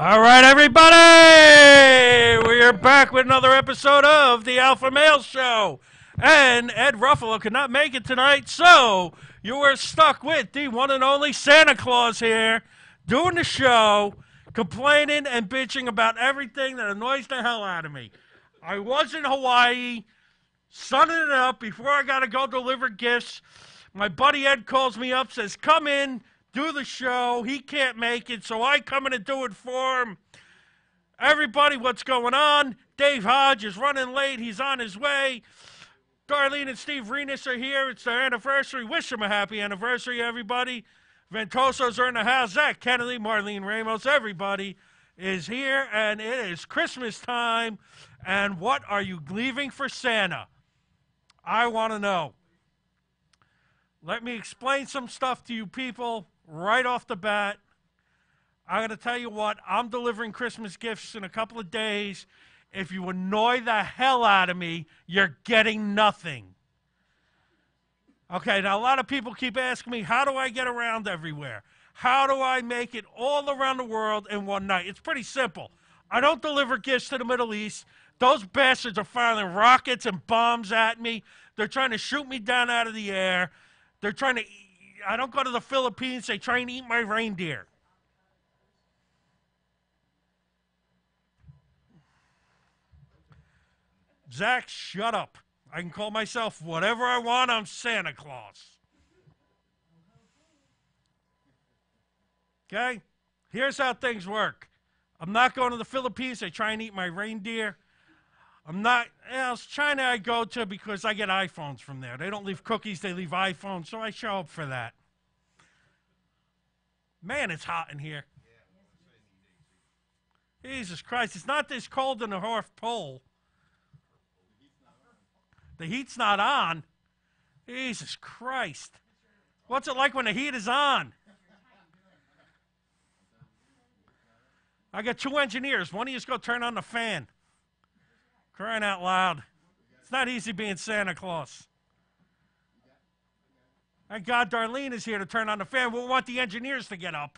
All right, everybody! We are back with another episode of the Alpha Male Show. And Ed Ruffalo could not make it tonight, so you were stuck with the one and only Santa Claus here, doing the show, complaining and bitching about everything that annoys the hell out of me. I was in Hawaii, sunning it up before I got to go deliver gifts. My buddy Ed calls me up, says, come in, do the show. He can't make it, so I come in and do it for him. Everybody, what's going on? Dave Hodge is running late. He's on his way. Darlene and Steve Renus are here. It's their anniversary. Wish them a happy anniversary, everybody. Ventosos are in the house. Zach Kennedy, Marlene Ramos, everybody is here, and it is Christmas time. And what are you leaving for Santa? I want to know. Let me explain some stuff to you people right off the bat. I'm going to tell you what, I'm delivering Christmas gifts in a couple of days. If you annoy the hell out of me, you're getting nothing. Okay, now a lot of people keep asking me, how do I get around everywhere? How do I make it all around the world in one night? It's pretty simple. I don't deliver gifts to the Middle East. Those bastards are firing rockets and bombs at me. They're trying to shoot me down out of the air. They're trying to, I don't go to the Philippines. They try and eat my reindeer. Zach, shut up. I can call myself whatever I want. I'm Santa Claus. Okay? Here's how things work. I'm not going to the Philippines. They try and eat my reindeer. I'm not, it's China I go to because I get iPhones from there. They don't leave cookies, they leave iPhones, so I show up for that. Man, it's hot in here. Jesus Christ, it's not this cold in the North Pole. The heat's not on. Jesus Christ. What's it like when the heat is on? I got two engineers. One of you's going to turn on the fan. Crying out loud. It's not easy being Santa Claus. Thank God Darlene is here to turn on the fan. We want the engineers to get up.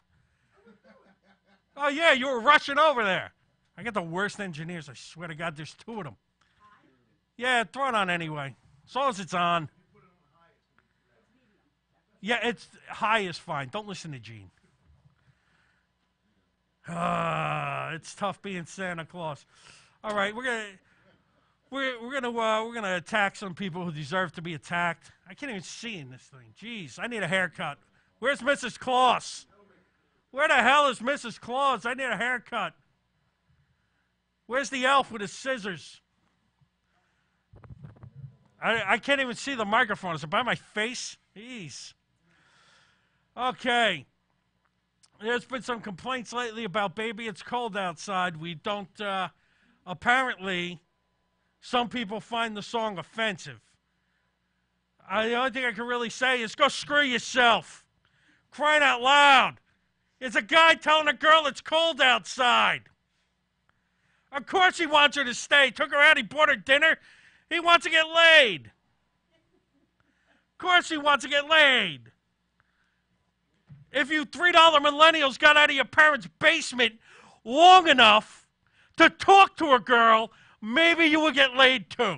Oh, yeah, you were rushing over there. I got the worst engineers. I swear to God, there's two of them. Yeah, throw it on anyway. As long as it's on. Yeah, it's high is fine. Don't listen to Gene. It's tough being Santa Claus. All right, we're gonna attack some people who deserve to be attacked. I can't even see in this thing. Jeez, I need a haircut. Where's Mrs. Claus? Where the hell is Mrs. Claus? I need a haircut. Where's the elf with his scissors? I can't even see the microphone. Is it by my face? Jeez. Okay. There's been some complaints lately about baby, it's cold outside. We don't, apparently, some people find the song offensive. The only thing I can really say is go screw yourself. Crying out loud. It's a guy telling a girl it's cold outside. Of course he wants her to stay. Took her out, he bought her dinner. He wants to get laid. Of course he wants to get laid. If you $3 millennials got out of your parents' basement long enough to talk to a girl, maybe you would get laid too.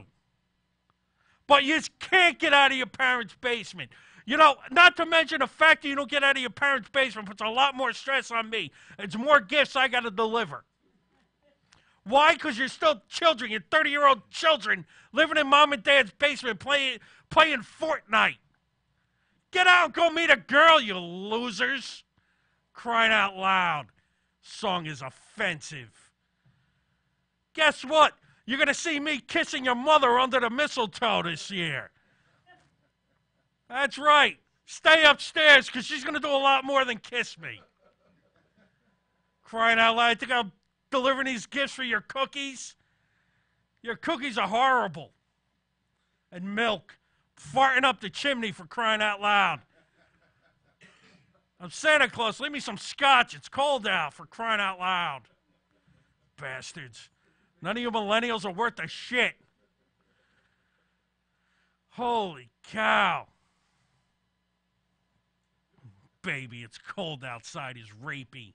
But you just can't get out of your parents' basement. You know, not to mention the fact that you don't get out of your parents' basement puts a lot more stress on me. It's more gifts I got to deliver. Why? Because you're still children. You're 30-year-old children living in mom and dad's basement playing Fortnite. Get out and go meet a girl, you losers. Crying out loud. Song is offensive. Guess what? You're going to see me kissing your mother under the mistletoe this year. That's right. Stay upstairs because she's going to do a lot more than kiss me. Crying out loud. I think I'm delivering these gifts for your cookies. Your cookies are horrible. And milk. Farting up the chimney for crying out loud. I'm Santa Claus. Leave me some scotch. It's cold out for crying out loud. Bastards. None of you millennials are worth a shit. Holy cow. Baby, it's cold outside is rapey.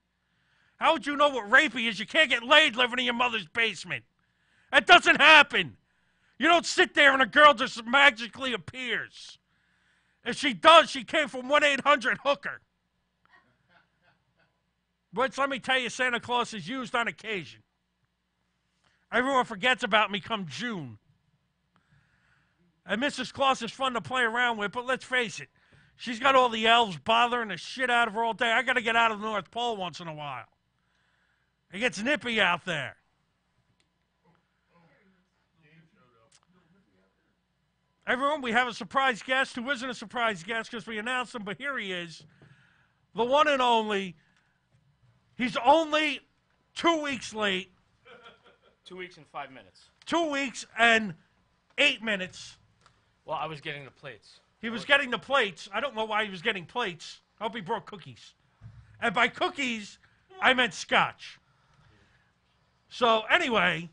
How would you know what rapey is? You can't get laid living in your mother's basement. That doesn't happen. You don't sit there and a girl just magically appears. If she does, she came from 1-800-HOOKER. Which, let me tell you, Santa Claus is used on occasion. Everyone forgets about me come June. And Mrs. Claus is fun to play around with, but let's face it. She's got all the elves bothering the shit out of her all day. I got to get out of the North Pole once in a while. It gets nippy out there. Everyone, we have a surprise guest who isn't a surprise guest because we announced him, but here he is. The one and only. He's only 2 weeks late. 2 weeks and 5 minutes. 2 weeks and 8 minutes. Well, I was getting the plates. He was getting the plates. I don't know why he was getting plates. I hope he brought cookies. And by cookies, I meant scotch. So anyway,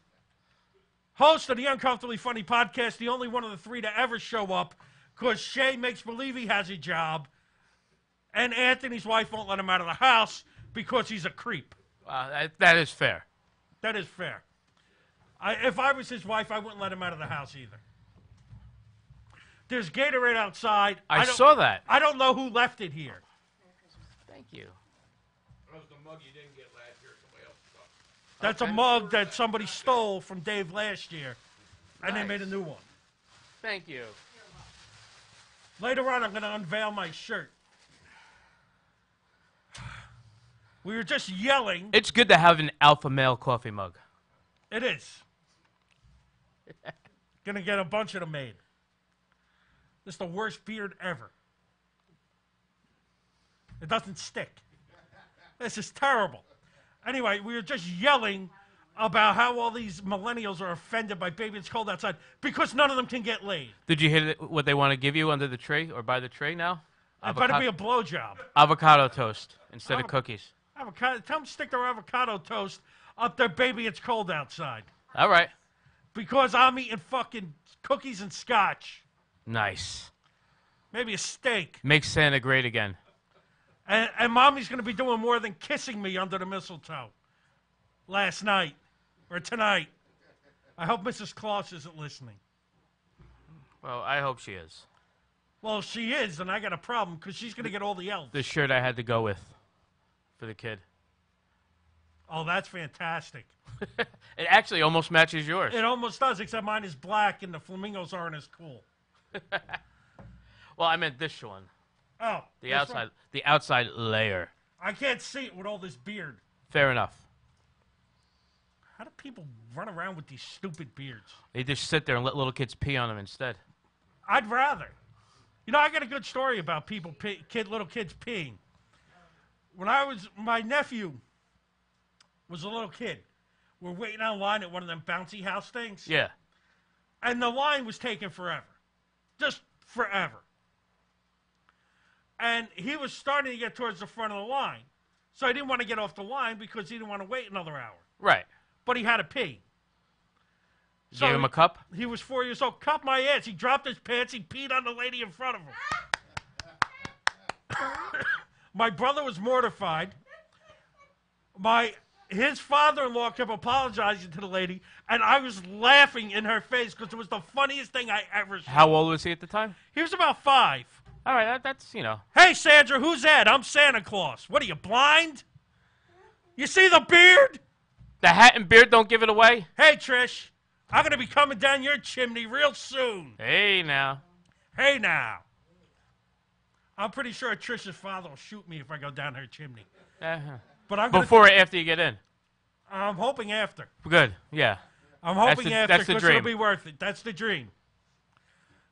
host of the Uncomfortably Funny podcast, the only one of the three to ever show up, because Shay makes believe he has a job, and Anthony's wife won't let him out of the house because he's a creep. That is fair. That is fair. If I was his wife, I wouldn't let him out of the house either. There's Gatorade outside. I saw that. I don't know who left it here. Thank you. That was the mug you didn't get last year. Somebody else took. That's a mug that somebody stole from Dave last year, and they made a new one. Thank you. Later on, I'm going to unveil my shirt. We were just yelling. It's good to have an alpha male coffee mug. It is. Going to get a bunch of them made. This is the worst beard ever. It doesn't stick. This is terrible. Anyway, we were just yelling about how all these millennials are offended by Baby It's Cold Outside because none of them can get laid. Did you hit what they want to give you under the tree or by the tray now? It better be a blowjob. Avocado toast instead of cookies. Avocado. Tell them to stick their avocado toast up there, Baby It's Cold Outside. All right. Because I'm eating fucking cookies and scotch. Nice. Maybe a steak. Make Santa great again. And Mommy's going to be doing more than kissing me under the mistletoe last night or tonight. I hope Mrs. Claus isn't listening. Well, I hope she is. Well, if she is, then I got a problem because she's going to get all the elves. The shirt I had to go with for the kid. Oh, that's fantastic. It actually almost matches yours. It almost does, except mine is black and the flamingos aren't as cool. Well, I meant this one. Oh. The outside layer. I can't see it with all this beard. Fair enough. How do people run around with these stupid beards? They just sit there and let little kids pee on them instead. I'd rather. You know, I got a good story about people, little kids peeing. When my nephew was a little kid. We're waiting online at one of them bouncy house things. Yeah. And the line was taking forever. Just forever. And he was starting to get towards the front of the line. So I didn't want to get off the line because he didn't want to wait another hour. Right. But he had to pee. So gave him a cup? He was 4 years old. Cup my ass. He dropped his pants. He peed on the lady in front of him. My brother was mortified. His father-in-law kept apologizing to the lady, and I was laughing in her face because it was the funniest thing I ever saw. How old was he at the time? He was about 5. All right, that's, you know. Hey, Sandra, who's that? I'm Santa Claus. What, are you blind? You see the beard? The hat and beard don't give it away? Hey, Trish, I'm going to be coming down your chimney real soon. Hey, now. Hey, now. I'm pretty sure Trish's father will shoot me if I go down her chimney. Uh-huh. But I'm before or after you get in? I'm hoping after. Good, yeah. I'm hoping after that's the because dream. it'll be worth it. That's the dream.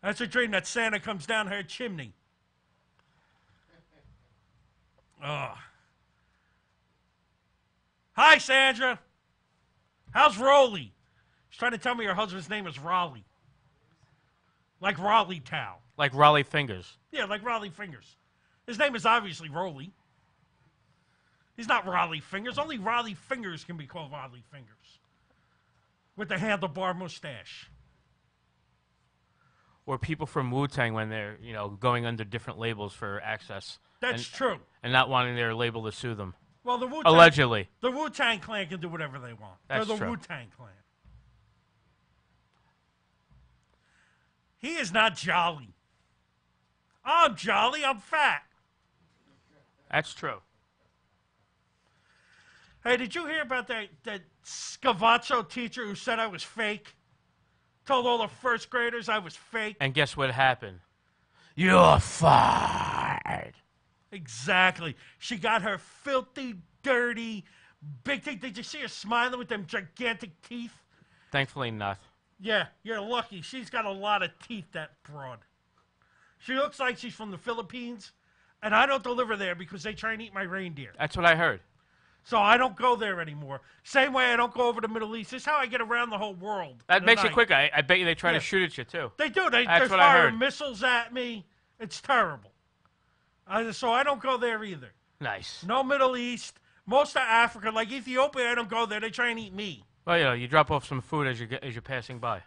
That's the dream that Santa comes down her chimney. Oh. Hi, Sandra. How's Rolly? She's trying to tell me her husband's name is Raleigh. Like Raleigh Town. Like Raleigh Fingers. Yeah, like Raleigh Fingers. His name is obviously Rolly. He's not Raleigh Fingers. Only Raleigh Fingers can be called Raleigh Fingers. With the handlebar mustache. Or people from Wu-Tang when they're, going under different labels for access. That's true. And not wanting their label to sue them. Well, the Wu-Tang, Allegedly. the Wu-Tang Clan can do whatever they want. That's They're the true. Wu-Tang Clan. He is not jolly. I'm jolly. I'm fat. That's true. Hey, did you hear about that Scavazzo teacher who said I was fake? Told all the first graders I was fake. And guess what happened? You're fired. Exactly. She got her filthy, dirty, big teeth. Did you see her smiling with them gigantic teeth? Thankfully not. Yeah, you're lucky. She's got a lot of teeth, that broad. She looks like she's from the Philippines, and I don't deliver there because they try and eat my reindeer. That's what I heard. So I don't go there anymore. Same way I don't go over to the Middle East. This is how I get around the whole world. That in a makes it night. quicker. I bet you they try Yeah. to shoot at you, too. They do. They're That's what I firing heard. missiles at me. It's terrible. So I don't go there either. Nice. No Middle East. Most of Africa, like Ethiopia, I don't go there. They try and eat me. Well, you drop off some food as you're passing by.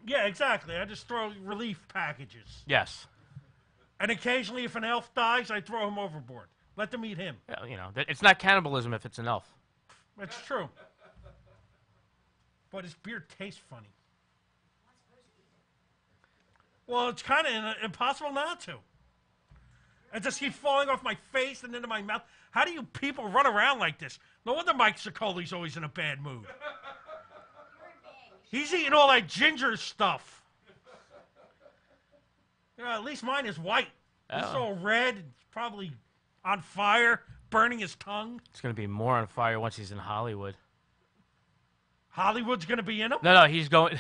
Yeah, exactly. I just throw relief packages. Yes. And occasionally, if an elf dies, I throw him overboard. Let them eat him. Yeah, it's not cannibalism if it's an elf. That's true. But his beard tastes funny. Well, it's kind of impossible not to. It just keeps falling off my face and into my mouth. How do you people run around like this? No wonder Mike Sicoli's always in a bad mood. He's eating all that ginger stuff. At least mine is white. It's Oh. all red. It's probably on fire, burning his tongue. It's going to be more on fire once he's in Hollywood. Hollywood's going to be in him? No, he's going...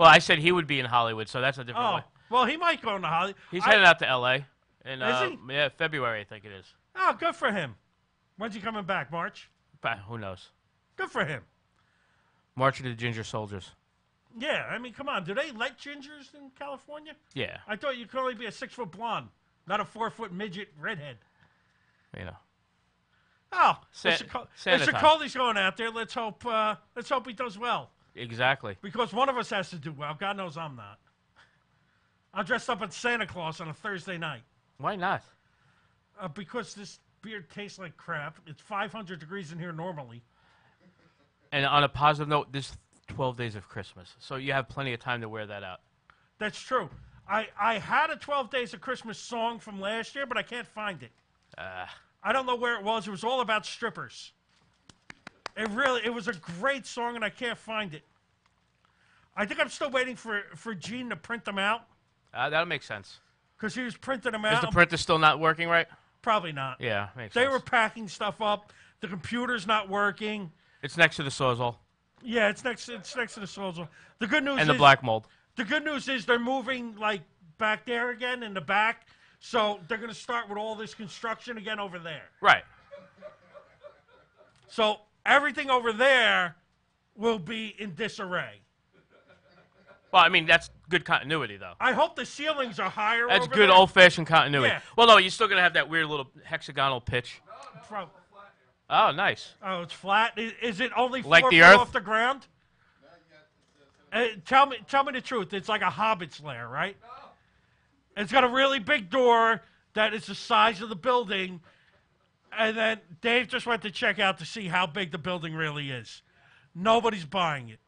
Well, I said he would be in Hollywood, so that's a different Oh, way. well, he might go into Hollywood. He's heading out to L.A. In, Is he? Yeah, February, I think it is. Oh, good for him. When's he coming back? March? But who knows? Good for him. March of the Ginger Soldiers. Yeah, I mean, come on. Do they let gingers in California? Yeah, I thought you could only be a 6-foot blonde, not a 4-foot midget redhead. you know. Oh, Santa if time. Sicoli's going out there, let's hope he does well. Exactly. Because one of us has to do well. God knows I'm not. I'm dressed up as Santa Claus on a Thursday night. Why not? Because this beard tastes like crap. It's 500 degrees in here normally. And on a positive note, this 12 days of Christmas, so you have plenty of time to wear that out. That's true. I had a 12 Days of Christmas song from last year, but I can't find it. I don't know where it was. It was all about strippers. It was a great song, and I can't find it. I think I'm still waiting for Gene to print them out, That'll make sense. because he was printing them Is out. the printer still not working right? Probably not. Yeah, makes They sense. were packing stuff up. The computer's not working. It's next to the Sawzall Yeah, it's next to the Sawzall. The good news and is the black mold. The good news is they're moving like back there again in the back, so they're going to start with all this construction again over there. Right. So everything over there will be in disarray. Well, I mean, that's good continuity, though. I hope the ceilings are higher. That's over good there. old-fashioned continuity. Yeah. Well, no, you're still going to have that weird little hexagonal pitch. Pro- Oh, nice. Oh, it's flat. Is it only 4 Like feet the Earth? off the ground? Tell me the truth. It's like a hobbit's lair, right? It's got a really big door that is the size of the building, and then Dave just went to check out to see how big the building really is. Nobody's buying it.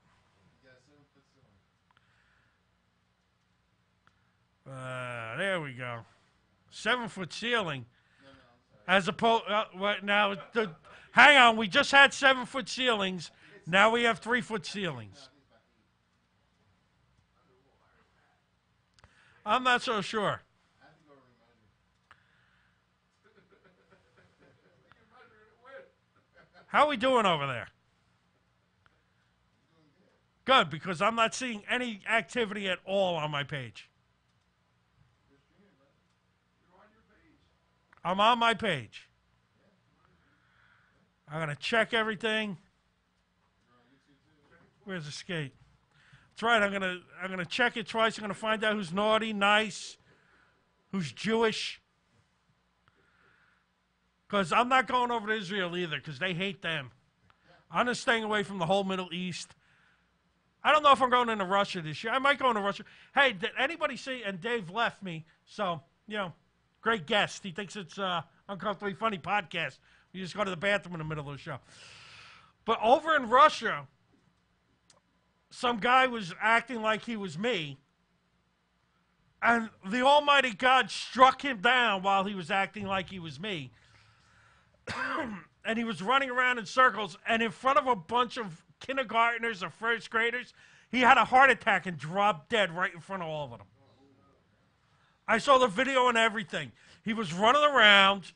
There we go. 7-foot ceiling. As opposed, now hang on. We just had 7-foot ceilings. Now we have 3-foot ceilings. I'm not so sure. How are we doing over there? Good, because I'm not seeing any activity at all on my page. I'm on my page. I'm going to check everything. Where's the skate? That's right. I'm gonna check it twice. I'm gonna find out who's naughty, nice, who's Jewish. Because I'm not going over to Israel either, because they hate them. I'm just staying away from the whole Middle East. I don't know if I'm going into Russia this year. I might go into Russia. Hey, did anybody see? And Dave left me, so great guest. He thinks it's Uncomfortably Funny podcast. You just go to the bathroom in the middle of the show. But over in Russia, some guy was acting like he was me, and the Almighty God struck him down while he was acting like he was me. And he was running around in circles, and in front of a bunch of kindergartners or first graders, he had a heart attack and dropped dead right in front of all of them. I saw the video and everything. He was running around.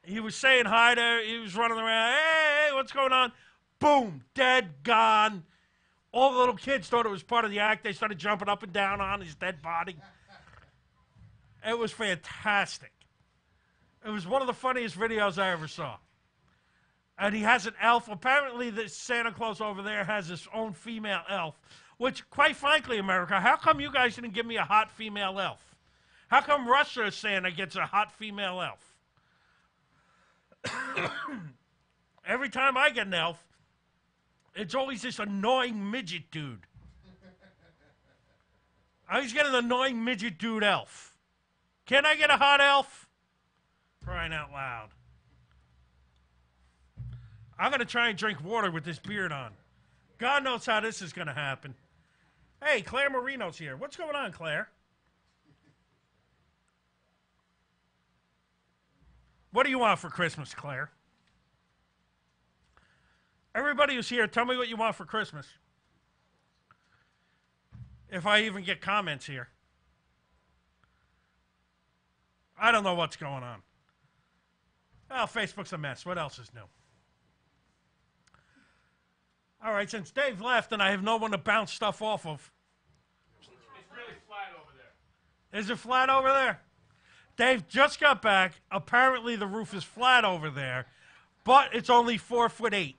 He was saying hi to, he was running around. Hey, what's going on? Boom, dead, gone. All the little kids thought it was part of the act. They started jumping up and down on his dead body. It was fantastic. It was one of the funniest videos I ever saw. And he has an elf. Apparently, the Santa Claus over there has his own female elf. Which, quite frankly, America, how come you guys didn't give me a hot female elf? How come Russia Santa gets a hot female elf? Every time I get an elf, it's always this annoying midget dude. I always get an annoying midget dude elf. Can I get a hot elf? Crying out loud. I'm going to try and drink water with this beard on. God knows how this is going to happen. Hey, Claire Marino's here. What's going on, Claire? What do you want for Christmas, Claire? Everybody who's here, tell me what you want for Christmas. If I even get comments here. I don't know what's going on. Well, Facebook's a mess. What else is new? All right, since Dave left and I have no one to bounce stuff off of. It's really flat over there. Is it flat over there? Dave just got back. Apparently the roof is flat over there, but it's only 4'8".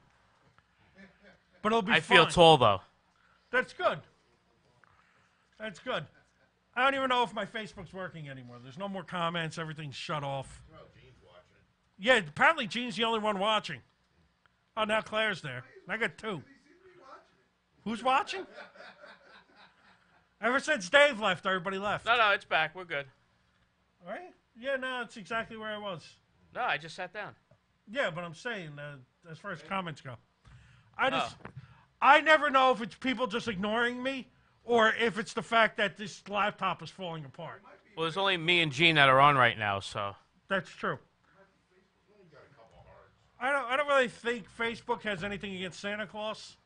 But it'll be fine. I feel tall, though. That's good. That's good. I don't even know if my Facebook's working anymore. There's no more comments. Everything's shut off. Well, Gene's watching. Yeah, apparently Gene's the only one watching. Oh, now Claire's there. I got two. Who's watching? Ever since Dave left, everybody left. No, it's back. We're good. Right? Yeah, no, it's exactly where I was. No, I just sat down. Yeah, but I'm saying, as far as comments go, I never know if it's people just ignoring me or if it's the fact that this laptop is falling apart. Well, there's only me and Gene that are on right now, so. That's true. I don't really think Facebook has anything against Santa Claus.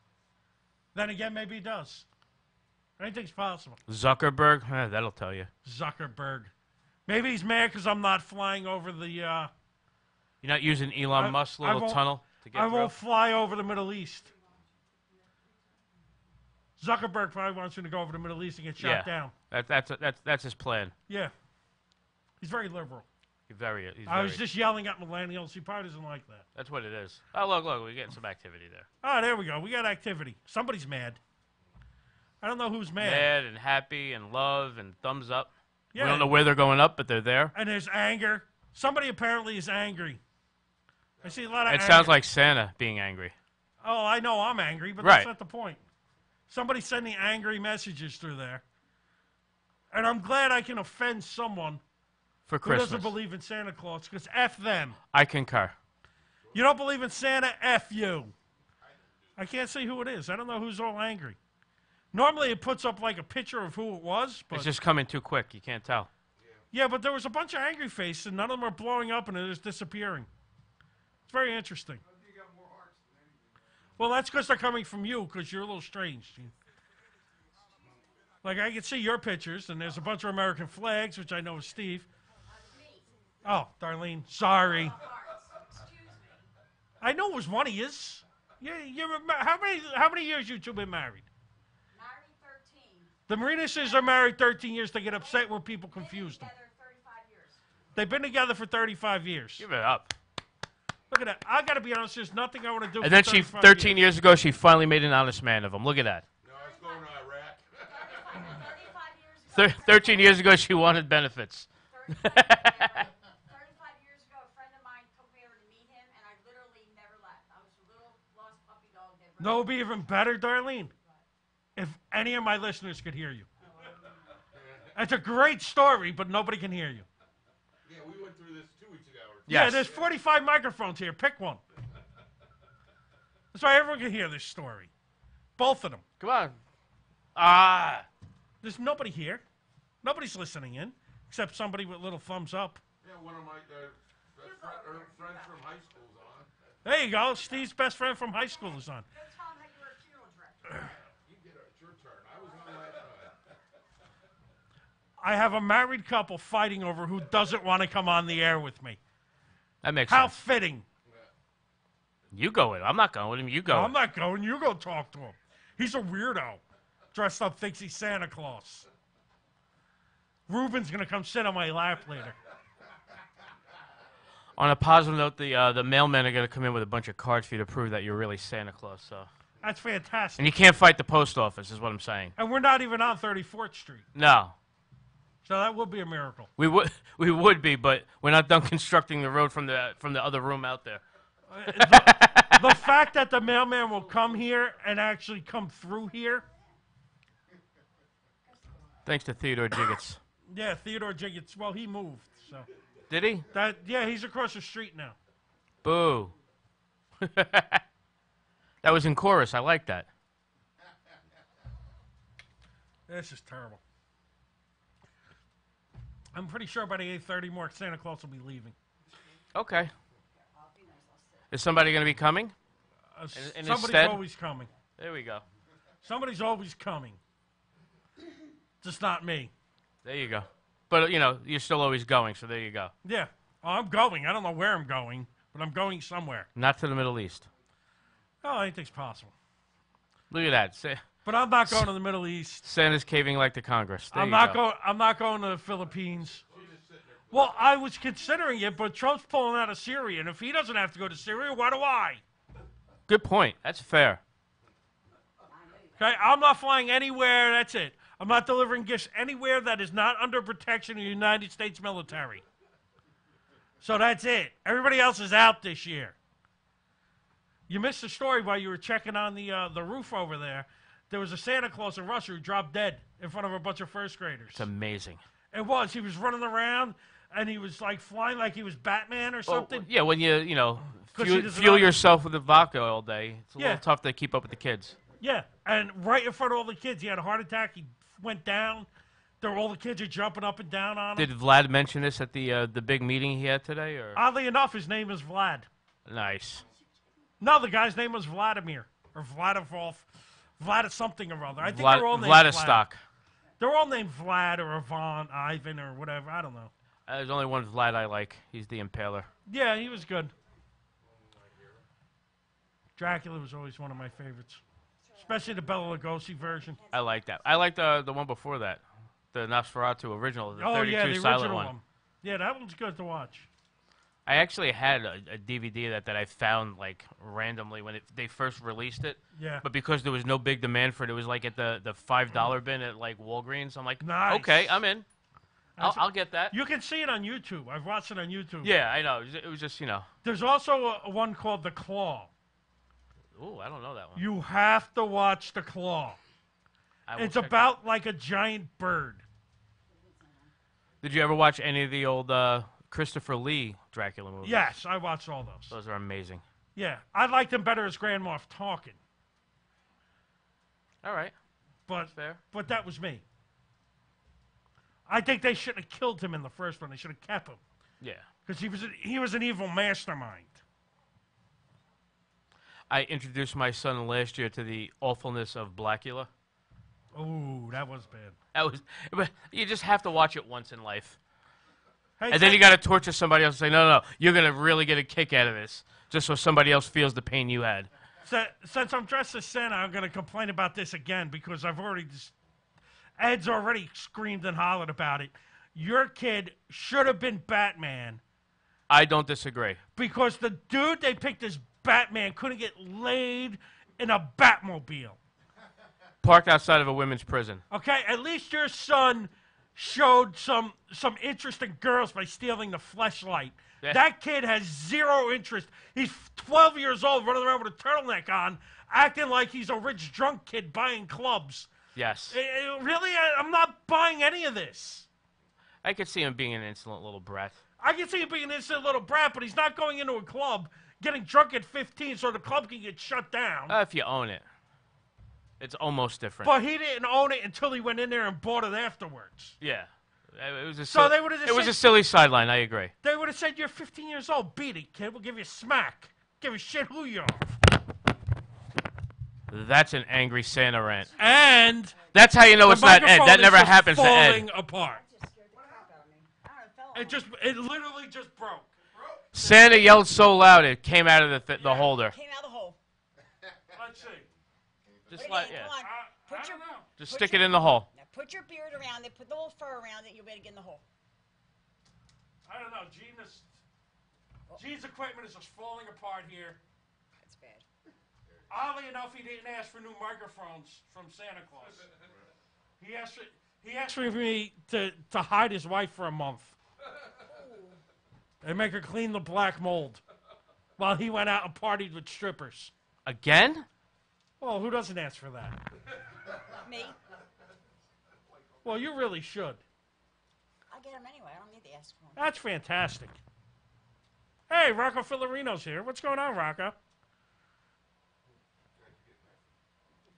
Then again, maybe it does. Anything's possible. Zuckerberg, that'll tell you. Zuckerberg. Maybe he's mad because I'm not flying over the... You're not using Elon Musk's little tunnel to get I through? won't fly over the Middle East. Zuckerberg probably wants you to go over the Middle East and get shot down. That's his plan. Yeah. He's very liberal. I was just yelling at millennials. He probably doesn't like that. That's what it is. Oh, look, we're getting some activity there. Oh, there we go. We got activity. Somebody's mad. I don't know who's mad. Mad and happy and love and thumbs up. Yeah. We don't know where they're going up, but they're there. And there's anger. Somebody apparently is angry. I see a lot of It anger. sounds like Santa being angry. Oh, I know I'm angry, but Right. that's not the point. Somebody's sending angry messages through there. And I'm glad I can offend someone For who Christmas. doesn't believe in Santa Claus, because F them. I concur. You don't believe in Santa? F you. I can't say who it is. I don't know who's all angry. Normally it puts up like a picture of who it was. But It's just coming too quick. You can't tell. yeah, but there was a bunch of angry faces, and none of them are blowing up, and they're just disappearing. It's very interesting. Well, that's because they're coming from you, because you're a little strange. Like, I can see your pictures, and there's a bunch of American flags, which I know is Steve. Oh, Darlene, sorry. I know it was one of yous. How many years you two been married? Married 13. The Marinuses are married 13 years. They get upset when people confuse them. Together 35 years. They've been together for 35 years. Give it up. Look at that. I got to be honest, there's nothing I want to do And for then 13 years ago, she finally made an honest man of him. Look at that. No, it's going to Iraq. 35 years ago. 13 years ago, she wanted benefits. 35 years ago, a friend of mine took me over to meet him, and I literally never left. I was a little lost puppy dog. No, it would be even better, Darlene, if any of my listeners could hear you. It's a great story, but nobody can hear you. Yeah, we went through this 2 weeks ago. Yeah, Yes. there's 45 microphones here. Pick one. That's why everyone can hear this story. Both of them. Come on. Ah. There's nobody here. Nobody's listening in, except somebody with little thumbs up. Yeah, one of my friends from high school's on. There you go. Steve's best friend from high school is on. Go tell him how you were a funeral director. It's your turn. I was on last time. I have a married couple fighting over who doesn't want to come on the air with me. That makes How sense. fitting. You go with him. I'm not going with him. You go. I'm not going. You go talk to him. He's a weirdo. Dressed up, thinks he's Santa Claus. Ruben's going to come sit on my lap later. On a positive note, the mailmen are going to come in with a bunch of cards for you to prove that you're really Santa Claus. So, That's fantastic. and you can't fight the post office, is what I'm saying. And we're not even on 34th Street. No, So that would be a miracle. we would be, but we're not done constructing the road from the other room out there. The fact that the mailman will come here and actually come through here. Thanks to Theodore Jiggets. Yeah, Theodore Jiggets. Well, he moved. So Did he? yeah, he's across the street now. Boo. That was in chorus. I like that. This is terrible. I'm pretty sure by the 8:30 mark, Santa Claus will be leaving. Okay. Is somebody going to be coming? In Somebody's instead? always coming. There we go. Somebody's always coming. Just not me. There you go. But, you're still always going, so there you go. Yeah. Oh, I'm going. I don't know where I'm going, but I'm going somewhere. Not to the Middle East. Oh, anything's possible. Look at that. But I'm not going to the Middle East. Santa's caving like the Congress. There I'm you not go. going. I'm not going to the Philippines. Well, I was considering it, but Trump's pulling out of Syria, and if he doesn't have to go to Syria, why do I? Good point. That's fair. Okay, I'm not flying anywhere. That's it. I'm not delivering gifts anywhere that is not under protection of the United States military. So that's it. Everybody else is out this year. You missed the story while you were checking on the roof over there. There was a Santa Claus in Russia who dropped dead in front of a bunch of first graders. It's amazing. It was. He was running around, and he was like flying like he was Batman or something. Yeah, when you, 'Cause he doesn't fuel know- yourself with the vodka all day, it's a Yeah. little tough to keep up with the kids. Yeah, and right in front of all the kids, he had a heart attack. He went down. All the kids are jumping up and down on him. Did Vlad mention this at the big meeting he had today? Or Oddly enough, his name is Vlad. nice. No, the guy's name was Vladimir or Vladivov. Vlad something or other. I think they're all named Vladistok. Vlad. They're all named Vlad or Ivan, Ivan or whatever. I don't know. There's only one Vlad I like. He's the Impaler. Yeah, he was good. Dracula was always one of my favorites, especially the Bela Lugosi version. I like that. I like the one before that, the Nosferatu original, the 32 yeah, the silent original one. one. Yeah, that one's good to watch. I actually had a DVD that I found like randomly when they first released it. Yeah. But because there was no big demand for it, it was like at the $5 bin at like Walgreens. I'm like, Nice. okay, I'm in. That's- I'll get that. You can see it on YouTube. I've watched it on YouTube. Yeah, I know. It was just There's also a one called The Claw. Ooh, I don't know that one. You have to watch The Claw. I will It's check about like a giant bird. that. Did you ever watch any of the old Christopher Lee Dracula movies? Yes, I watched all those. Those are amazing. Yeah, I liked him better as Grand Moff Tarkin, All right, but fair. but that was me. I think they shouldn't have killed him in the first one. They should have kept him Yeah. because he was an evil mastermind. I introduced my son last year to the awfulness of Blackula. Oh, that was bad. But you just have to watch it once in life. Hey, And then you got to torture somebody else and say, no, you're going to really get a kick out of this, just so somebody else feels the pain you had. since I'm dressed as Santa, I'm going to complain about this again because Ed's already screamed and hollered about it. Your kid should have been Batman I don't disagree. because the dude they picked as Batman couldn't get laid in a Batmobile. Parked outside of a women's prison. Okay, at least your son showed some interest in girls by stealing the fleshlight. Yeah. That kid has zero interest. He's 12 years old, running around with a turtleneck on, acting like he's a rich drunk kid buying clubs. Yes. Really, I'm not buying any of this. I could see him being an insolent little brat. I can see him being an innocent little brat, but he's not going into a club, getting drunk at 15 so the club can get shut down. If you own it. It's almost different. But he didn't own it until he went in there and bought it afterwards. Yeah. It was a So they would've just It was said- a silly sideline, I agree. They would have said, you're 15 years old. Beat it, kid. We'll give you a smack. Give a shit who you are. That's an angry Santa rant. And That's how you know the it's not Ed. microphone That is never just happens to falling Ed. apart. Just scared the crap out of me. I don't know, it fell on It literally just broke. Santa yelled so loud it came out of the holder. Came out of the hole. Let's see. Just Put it like in, yeah. come on. I Put your, don't know. Just put stick your- it in the hole. Now put your beard around it. Put the little fur around it. You'll be able to get in the hole. I don't know. Gene's equipment is just falling apart here. That's bad. Oddly enough, he didn't ask for new microphones from Santa Claus. He asked for me to hide his wife for a month and make her clean the black mold while he went out and partied with strippers. Again? Well, who doesn't ask for that? Me? Well, you really should. I get them anyway. I don't need to ask for them. That's fantastic. Hey, Rocco Filarino's here. What's going on, Rocco?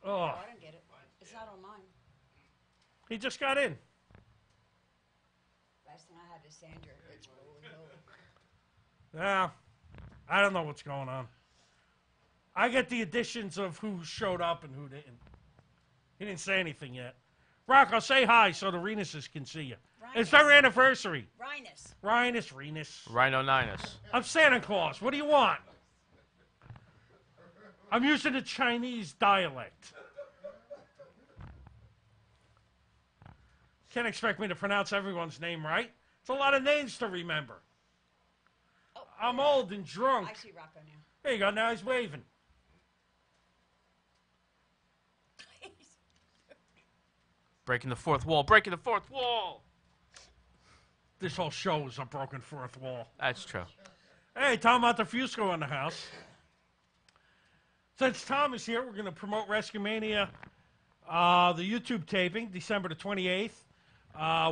Oh, Oh, I don't get it. It's not on mine. he just got in. Last thing I had is Sandra. It's holy hell. Yeah, I don't know what's going on. I get the additions of who showed up and who didn't. He didn't say anything yet. Rocco, say hi so the Renuses can see you. It's their anniversary. Rhinus. Renus. Rhino Ninus. I'm Santa Claus. What do you want? I'm using a Chinese dialect. Can't expect me to pronounce everyone's name right. It's a lot of names to remember. Oh, I'm old and drunk. I see Rocco now. There you go. Now he's waving. Breaking the fourth wall. Breaking the fourth wall. This whole show is a broken fourth wall. That's true. Hey, Tom Montefusco in the house. Since Tom is here, we're going to promote Rescue Mania, the YouTube taping, December the 28th.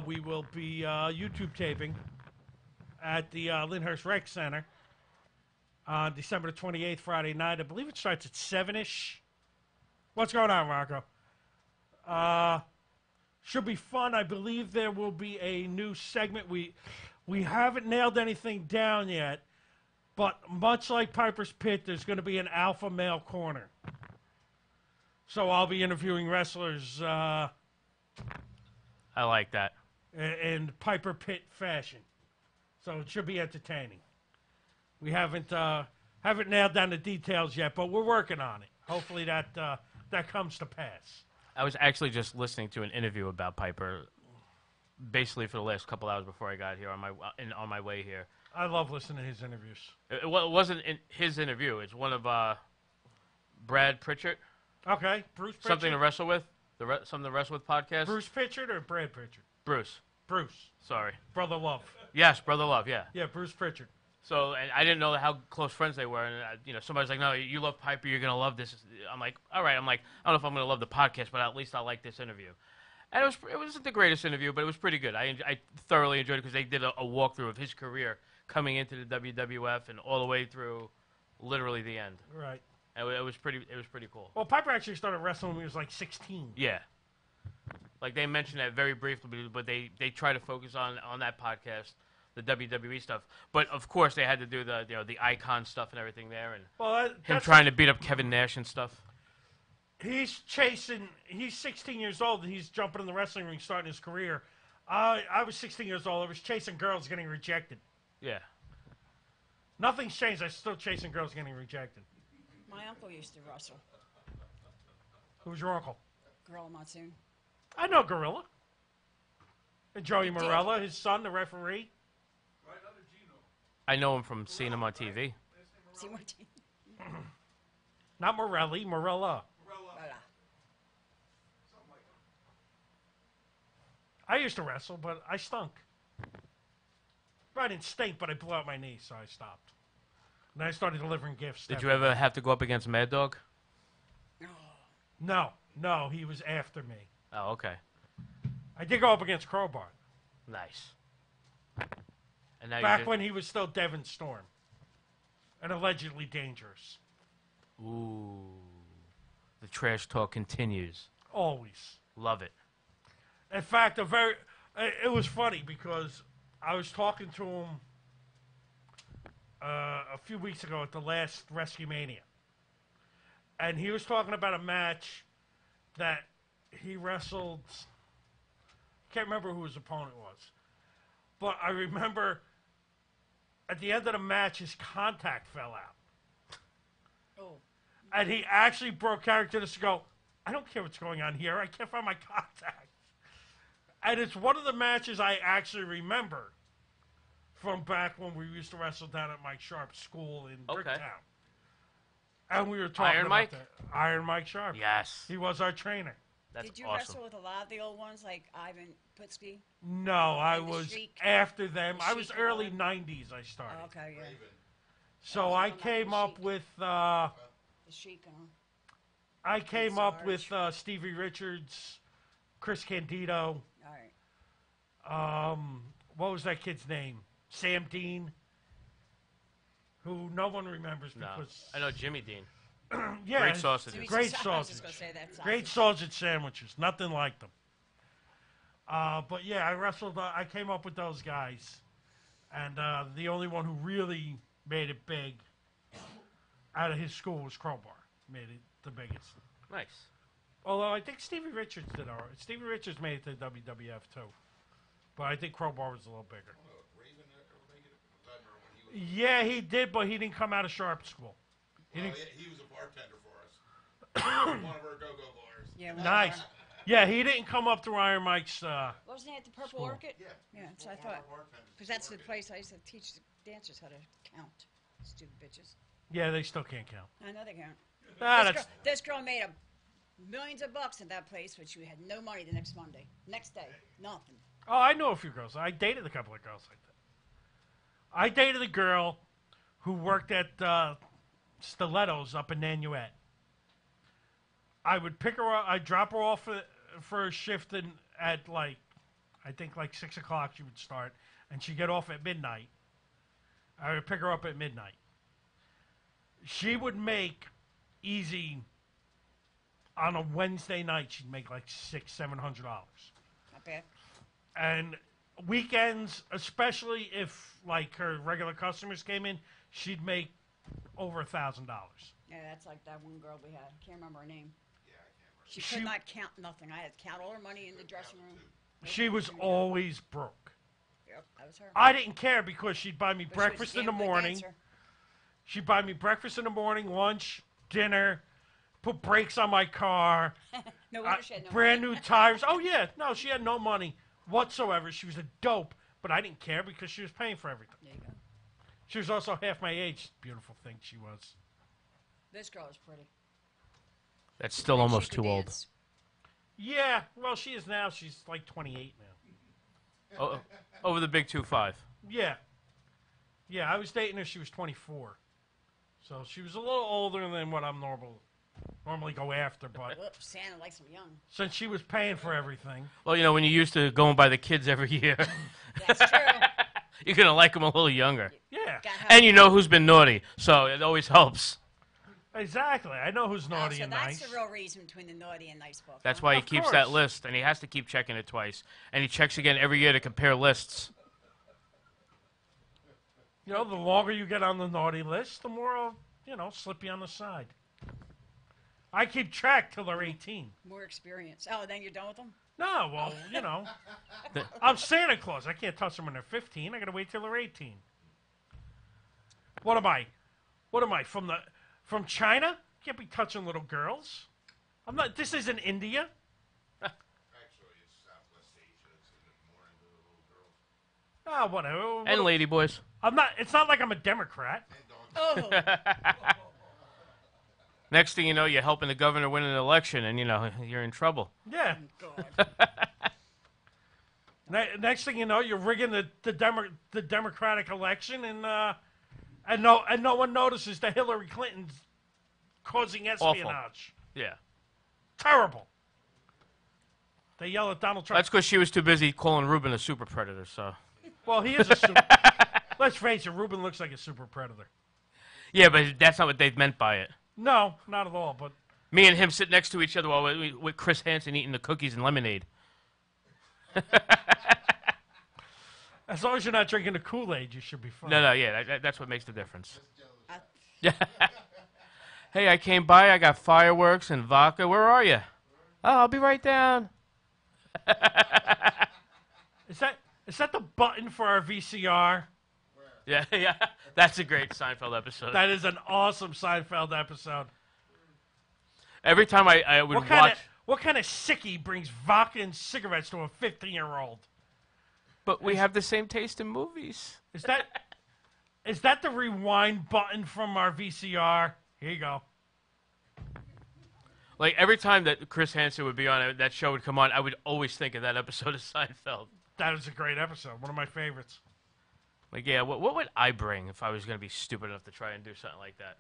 We will be YouTube taping at the Lyndhurst Rec Center on December the 28th, Friday night. I believe it starts at 7-ish. What's going on, Rocco? Should be fun. I believe there will be a new segment. We haven't nailed anything down yet, but much like Piper's Pit, there's going to be an alpha male corner. So I'll be interviewing wrestlers I like that. in Piper Pit fashion. So it should be entertaining. We haven't nailed down the details yet, but we're working on it. Hopefully that comes to pass. I was actually just listening to an interview about Piper, basically for the last couple hours before I got here on my way here. I love listening to his interviews. It wasn't his interview. It's one of Brad Pritchard. Okay, Bruce Pritchard. Something to wrestle with. Something to wrestle with podcast. Bruce Pritchard or Brad Pritchard? Bruce. Bruce. Sorry. Brother Love. Yes, Brother Love. Yeah. Yeah, Bruce Pritchard. So, and I didn't know how close friends they were, and somebody's like, "No, you love Piper, you're gonna love this." I'm like, "All right." I'm like, "I don't know if I'm gonna love the podcast, but at least I like this interview." And it wasn't the greatest interview, but it was pretty good. I thoroughly enjoyed it because they did a walkthrough of his career coming into the WWF and all the way through, literally the end. Right. And it was pretty cool. Well, Piper actually started wrestling when he was like 16. Yeah. Like they mentioned that very briefly, but they try to focus on that podcast, the WWE stuff. But of course they had to do the Icon stuff and everything there, and Well, him trying to beat up Kevin Nash and stuff. He's 16 years old, and he's jumping in the wrestling ring, starting his career. I was 16 years old. I was chasing girls getting rejected. Yeah. Nothing's changed. I'm still chasing girls getting rejected. My uncle used to wrestle. Who's your uncle? Gorilla Monsoon. I know Gorilla. And Joey You did? Morella, his son, the referee. Right under Gino. I know him from seeing him on TV. See what? Not Morelli, Morella. Voila. Something like that. I used to wrestle, but I stunk. I didn't stink, but I blew out my knee, so I stopped. And I started delivering gifts. Did you ever have to go up against Mad Dog? No, he was after me. Oh, okay. I did go up against Crowbar. Nice. And now Back when he was still Devin Storm. And allegedly dangerous. Ooh. The trash talk continues. Always. Love it. In fact, it was funny because I was talking to him a few weeks ago at the last Rescue Mania. And he was talking about a match that he wrestled. I can't remember who his opponent was. But I remember at the end of the match, his contact fell out. Oh. And he actually broke character just to go, I don't care what's going on here. I can't find my contact. And it's one of the matches I actually remember from back when we used to wrestle down at Mike Sharp's school in Bricktown. And we were talking Iron about Mike? that. Iron Mike Sharp. Yes. He was our trainer. That's Did you awesome. wrestle with a lot of the old ones like Ivan Putski? No, I And the was Sheik. after them. The I was Sheik early one. 90s I started. Oh, okay, yeah. So was I on that came The up Sheik. with The Sheik and all. I came up Sarge. with Stevie Richards, Chris Candido. All right. What was that kid's name? Sam Dean, who no one remembers No. because I know Jimmy Dean. yeah, Great sausages. Great I was sausage. just gonna say that sausage. Great sausage sandwiches, nothing like them. But yeah, I wrestled. I came up with those guys, and the only one who really made it big out of his school was Crowbar. Made it the biggest. Nice. Although I think Stevie Richards did all right. Stevie Richards made it to WWF too, but I think Crowbar was a little bigger. Raven ever make it? 'Cause I remember when he was. Yeah, he did, but he didn't come out of Sharp School. He Well, didn't, he was a bartender for us. One of our go-go bars. Yeah, one nice. more. Yeah, he didn't come up through Iron Mike's. Wasn't he at the Purple School. Orchid? Yeah. Yeah, so I One of thought. our bartenders Because that's the worked it. place I used to teach the dancers how to count. Stupid bitches. Yeah, they still can't count. I know they count. Ah, This that's girl, this girl made millions of bucks at that place, but she had no money the next Monday. Next day, nothing. oh, I know a few girls. I dated a couple of girls like that. I dated a girl who worked at Stilettos up in Nanuet. I would pick her up. I'd drop her off for a shift at like, I think like 6 o'clock she would start, and she'd get off at midnight. I would pick her up at midnight. She would make easy on a Wednesday night. She'd make like $600-700. Not bad. And weekends, especially if like her regular customers came in, she'd make over $1,000. Yeah, that's like that one girl we had. Can't remember her name. Yeah, I can't remember. She She- could not count nothing. I had to count all her money in the dressing room. She was always broke. Yep, that was her. I didn't care because she'd buy me But she was a breakfast in the damn good morning. dancer. She'd buy me breakfast in the morning, lunch, dinner, put brakes on my car, No wonder she had no brand money. new tires. Oh yeah, no, she had no money whatsoever. She was a dope, but I didn't care because she was paying for everything. There you go. She was also half my age. Beautiful thing she was. This girl is pretty. That's still And she almost could too old. dance. Yeah, well, she is now. She's like 28 now. Oh, over the big 2-5. Yeah. Yeah, I was dating her. She was 24. So she was a little older than what I'm normally go after. But Whoops, Santa likes them young. since she was paying for everything, Well, you know, when you're used to going by the kids every year, That's true. you're going to like them a little younger. yeah, Got how- And you know who's been naughty, so it always helps. exactly. I know who's Oh, naughty so and that's nice. the real reason between the naughty and nice book. That's huh? why he Of keeps that course. list, and he has to keep checking it twice. And he checks again every year to compare lists. You know, the longer you get on the naughty list, the more I'll, slip you on the side. I keep track till they're 18. More experience. Oh, then you're done with them? No, well, I'm Santa Claus. I can't touch them when they're 15. I got to wait till they're 18. What am I? From China? Can't be touching little girls. I'm not. This isn't India. Actually, it's Southwest Asia. It's more into the little girls. Ah, whatever. And ladyboys. I'm not. It's not like I'm a Democrat. And dogs. Oh, Next thing you know, you're helping the governor win an election, and, you're in trouble. Yeah. God. Next thing you know, you're rigging the Democratic election, and no one notices that Hillary Clinton's causing espionage. Yeah. Terrible. They yell at Donald Trump. That's because she was too busy calling Ruben a super predator, so. Well, he is a super. Let's face it, Ruben looks like a super predator. Yeah, but that's not what they meant by it. No, not at all. But Me and him sit next to each other while with Chris Hansen eating the cookies and lemonade. as long as you're not drinking the Kool-Aid, you should be fine. No, yeah, that's what makes the difference. Yeah. Hey, I came by. I got fireworks and vodka. Where are you? Oh, I'll be right down. Is that the button for our VCR? Yeah, yeah. That's a great Seinfeld episode. That is an awesome Seinfeld episode. Every time I would watch. What kind of sickie brings vodka and cigarettes to a 15-year-old? But we have the same taste in movies. Is that the rewind button from our VCR? Here you go. Like, every time that Chris Hansen would be on it, that show would come on, I would always think of that episode of Seinfeld. That was a great episode. One of my favorites. Like, yeah, what would I bring if I was going to be stupid enough to try and do something like that?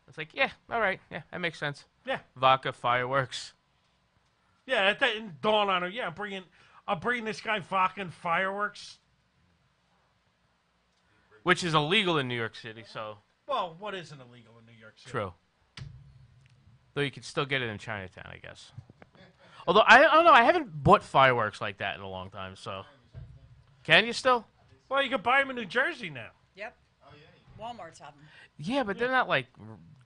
It's like, yeah, all right. Yeah, that makes sense. Yeah. Vodka, fireworks. Yeah, that didn't dawn on her. Yeah, I'm bringing this guy vodka and fireworks. Which is illegal in New York City, so. Well, what isn't illegal in New York City? True. Though you can still get it in Chinatown, I guess. Although, I don't know, I haven't bought fireworks like that in a long time, so. Can you still? Well, you can buy them in New Jersey now. Yep. Walmart's have them. Yeah, but they're not like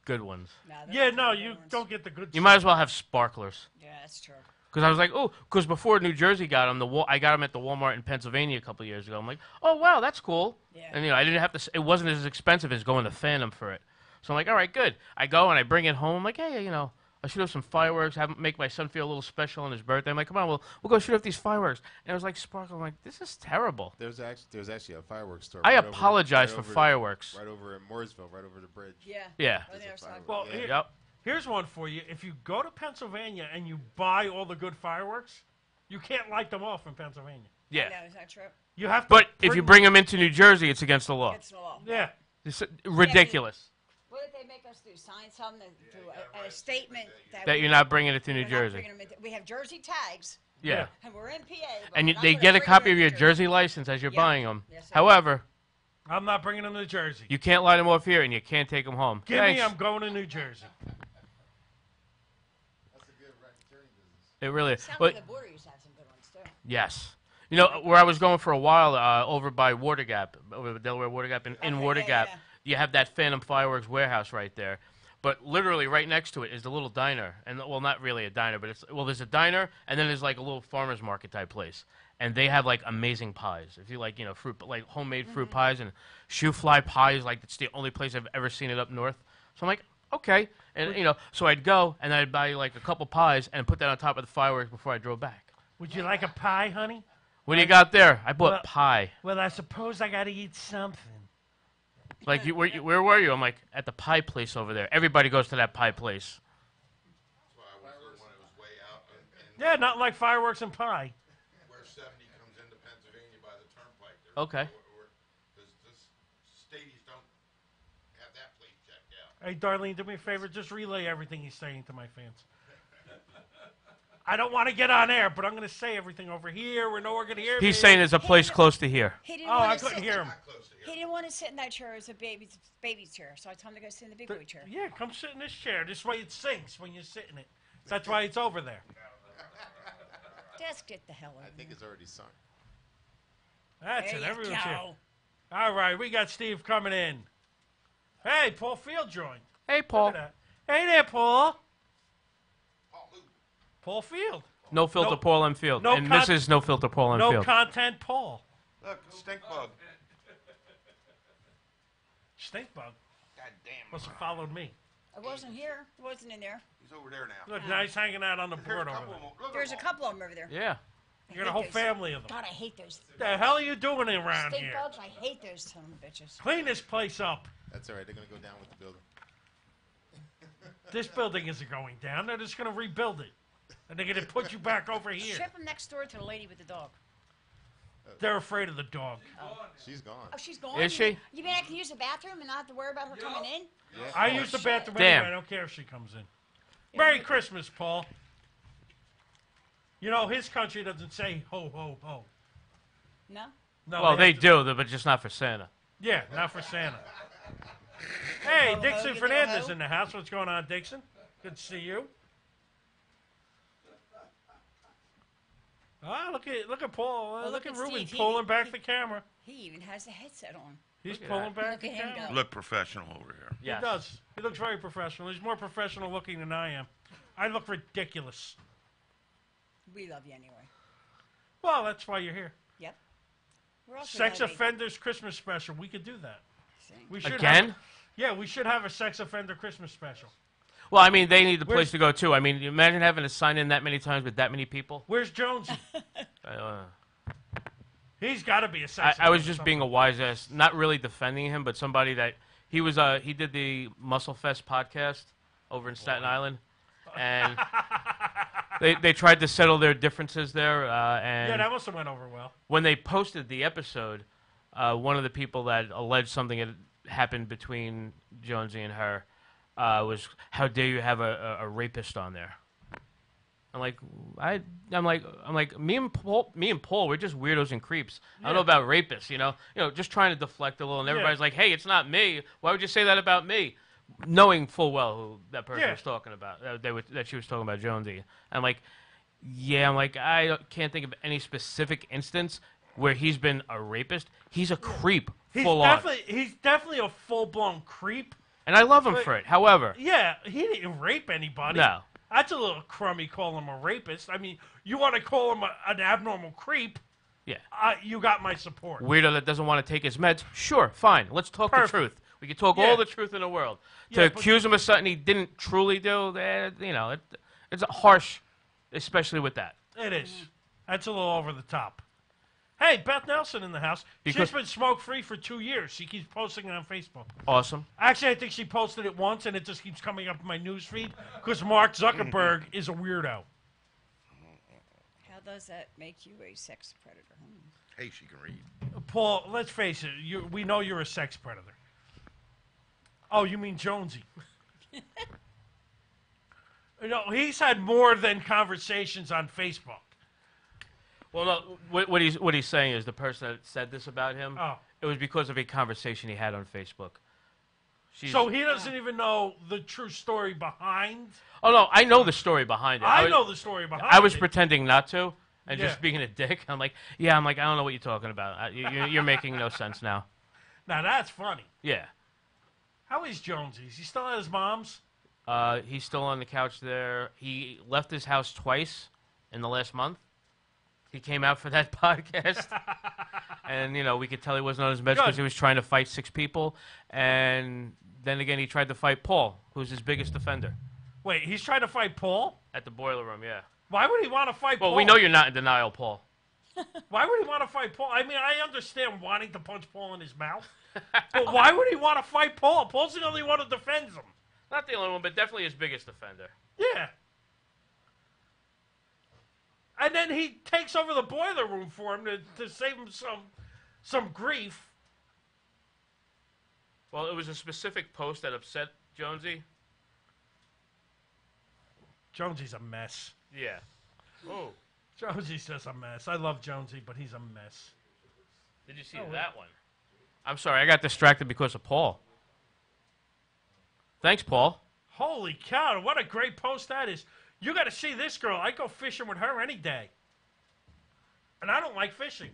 good ones. No, they're Yeah, not no, the you good ones. don't get the good You stuff. might as well have sparklers. Yeah, that's true. Because I was like, oh, because before New Jersey got them, I got them at the Walmart in Pennsylvania a couple of years ago. I'm like, oh, wow, that's cool. Yeah. And, I didn't have to, it wasn't as expensive as going to Phantom for it. So I'm like, all right, good. I go and I bring it home. I'm like, hey, I'll shoot off some fireworks, make my son feel a little special on his birthday. I'm like, come on, we'll go shoot off these fireworks. And it was like sparkle. I'm like, this is terrible. There's actually a fireworks store. I right over- apologize right for over- fireworks. Right over in Mooresville, right over the bridge. Yeah. Yeah. On the other side. Well, Yeah. here's one for you. If you go to Pennsylvania and you buy all the good fireworks, you can't light them off in Pennsylvania. Yeah. No, is that true? You have to. But if you bring them into New Jersey, it's against the law. It's the law. Yeah. It's ridiculous What did they make us do? Sign something, do a statement that you're not bringing it to New we're not Jersey. bringing them into- we have Jersey tags, Yeah. and we're in PA. but And we're not they gonna get a bring copy them of your into Jersey license as you're Yeah. buying them. Yes, sir. However, I'm not bringing them to Jersey. you can't light them off here, and you can't take them home. Give Thanks. me, I'm going to New Jersey. That's a good racketeering business. It really is. South But, of the border used to have some good ones too. yes. Where I was going for a while, over by Water Gap, over the Delaware Water Gap, in Okay, Water yeah, Gap, yeah. you have that Phantom Fireworks warehouse right there. But literally right next to it is the little diner. And, well, not really a diner, but there's a diner, and then there's like a little farmer's market type place. And they have like amazing pies. If you like, fruit, like homemade fruit pies and shoe fly pies, like it's the only place I've ever seen it up north. So I'm like, okay. And, so I'd go and I'd buy like a couple pies and put that on top of the fireworks before I drove back. Would you like a pie, honey? What do you got there? I bought Well- pie. Well, I suppose I got to eat something. Like, where were you? I'm like, at the pie place over there. Everybody goes to that pie place. That's why I was there when it was way out and Yeah, not like fireworks and pie. where 70 comes into Pennsylvania by the turnpike. Okay. Because the stadies don't have that place checked out. Hey, Darlene, do me a favor. Just relay everything he's saying to my fans. I don't want to get on air, but I'm going to say everything over here. We know we're going to hear me. He's saying there's a place close to here. He didn't Oh, I want to couldn't sit. hear him. Not close to He here. didn't want to sit in that chair as a baby's chair, so I told him to go sit in the big boy chair. Yeah, come sit in this chair. This way it sinks when you sit in it. That's why it's over there. Just get the hell I over think here. it's already sunk. That's There it. you Everyone's here. go. All right, we got Steve coming in. Hey, Paul Field joined. Hey, Look Paul. at that. Hey there, Paul. Paul Lou. Paul Field. No filter, No- Paul M. Field. no and con- Mrs. No filter, Paul M. No Field. content, Paul. Look, stink bug. Stink bug. God damn. Must have followed me. I wasn't here. I wasn't in there. He's over there now. Look, now he's hanging out on the There's board a over couple there. of them. Look at There's a them. couple of them over there. Yeah. You got a whole family of them. God, I hate those The hell are you doing around stink here? bugs. I hate those son of bitches. Clean this place up. That's all right. They're going to go down with the building. This building isn't going down. They're just going to rebuild it. And they're going to put you back over here. Ship them next door to the lady with the dog. They're afraid of the dog. She's gone. Oh, she's gone. Is she? You mean I can use the bathroom and not have to worry about her coming in? Yeah. I use the bathroom Damn. anyway. I don't care if she comes in. Merry Christmas, Paul. You know, his country doesn't say ho, ho, ho. No. No, Well, they have to- do, but just not for Santa. Yeah, not for Santa. Hey, Ho, ho, Dixon you know Fernandez ho. in the house. What's going on, Dixon? Good to see you. Ah, look at Paul. Oh, look look at at Ruben Steve. pulling back the camera. He even has a headset on. He's Look at pulling that. back Look the at him camera. go. Look professional over here. Yes. He does. He looks very professional. He's more professional looking than I am. I look ridiculous. We love you anyway. Well, that's why you're here. Yep. We're also Sex loving- offenders Christmas special. We could do that. See? We should Again? we should have a sex offender Christmas special. Well, I mean, they need the Where's- place to go, too. I mean, you imagine having to sign in that many times with that many people. Where's Jonesy? Uh, He's got to be a sex I was offender just being a wise ass, not really defending him, but somebody that he was. He did the Muscle Fest podcast over in Staten Island, and they tried to settle their differences there. And Yeah, that must have went over well. when they posted the episode, one of the people that alleged something had happened between Jonesy and her was, "How dare you have a rapist on there?" I'm like, me and Paul, we're just weirdos and creeps. I don't know about rapists, you know, just trying to deflect a little, and everybody's like, "Hey, it's not me. Why would you say that about me?" Knowing full well who that person Yeah. was talking about, that she was talking about Jonesy. I'm like, I can't think of any specific instance where he's been a rapist. He's a creep, full on, He's definitely a full blown creep. and I love him but- for it. However, Yeah, he didn't rape anybody. no. That's a little crummy. Call him a rapist. I mean, you want to call him an abnormal creep? Yeah. You got my support. Weirdo that doesn't want to take his meds, sure, fine. Let's talk Perfect. the truth. We can talk Yeah. all the truth in the world. To Yeah, but- accuse him of something he didn't truly do, it's harsh, especially with that. It is. That's a little over the top. Hey, Beth Nelson in the house. Because- She's been smoke free for 2 years. She keeps posting it on Facebook. Awesome. Actually, I think she posted it once, and it just keeps coming up in my news feed because Mark Zuckerberg is a weirdo. How does that make you a sex predator? Hey, she can read. Paul, let's face it. We know you're a sex predator. Oh, you mean Jonesy? He's had more than conversations on Facebook. Well, no, what he's saying is the person that said this about him, Oh. it was because of a conversation he had on Facebook. So he doesn't even know the true story behind. Oh, no, I know the story behind it. I know the story behind I was it. pretending not to and Yeah. just being a dick. I'm like, I don't know what you're talking about. You're making no sense now. Now that's funny. Yeah. How is Jonesy? Is he still at his mom's? He's still on the couch there. He left his house twice in the last month. He came out for that podcast. And, we could tell he wasn't on his meds Good. because he was trying to fight 6 people. And then again, he tried to fight Paul, who's his biggest defender. Wait, he's trying to fight Paul? At the boiler room, yeah. Why would he want to fight Paul? Well, we know you're not in denial, Paul. Why would he want to fight Paul? I mean, I understand wanting to punch Paul in his mouth. But why would he want to fight Paul? Paul's the only one who defends him. Not the only one, but definitely his biggest defender. Yeah. And then he takes over the boiler room for him to save him some grief. Well, it was a specific post that upset Jonesy. Jonesy's a mess. Yeah. Oh, Jonesy's just a mess. I love Jonesy, but he's a mess. did you see that one? I'm sorry, I got distracted because of Paul. Thanks, Paul. Holy cow, what a great post that is. You got to see this girl. I go fishing with her any day. And I don't like fishing.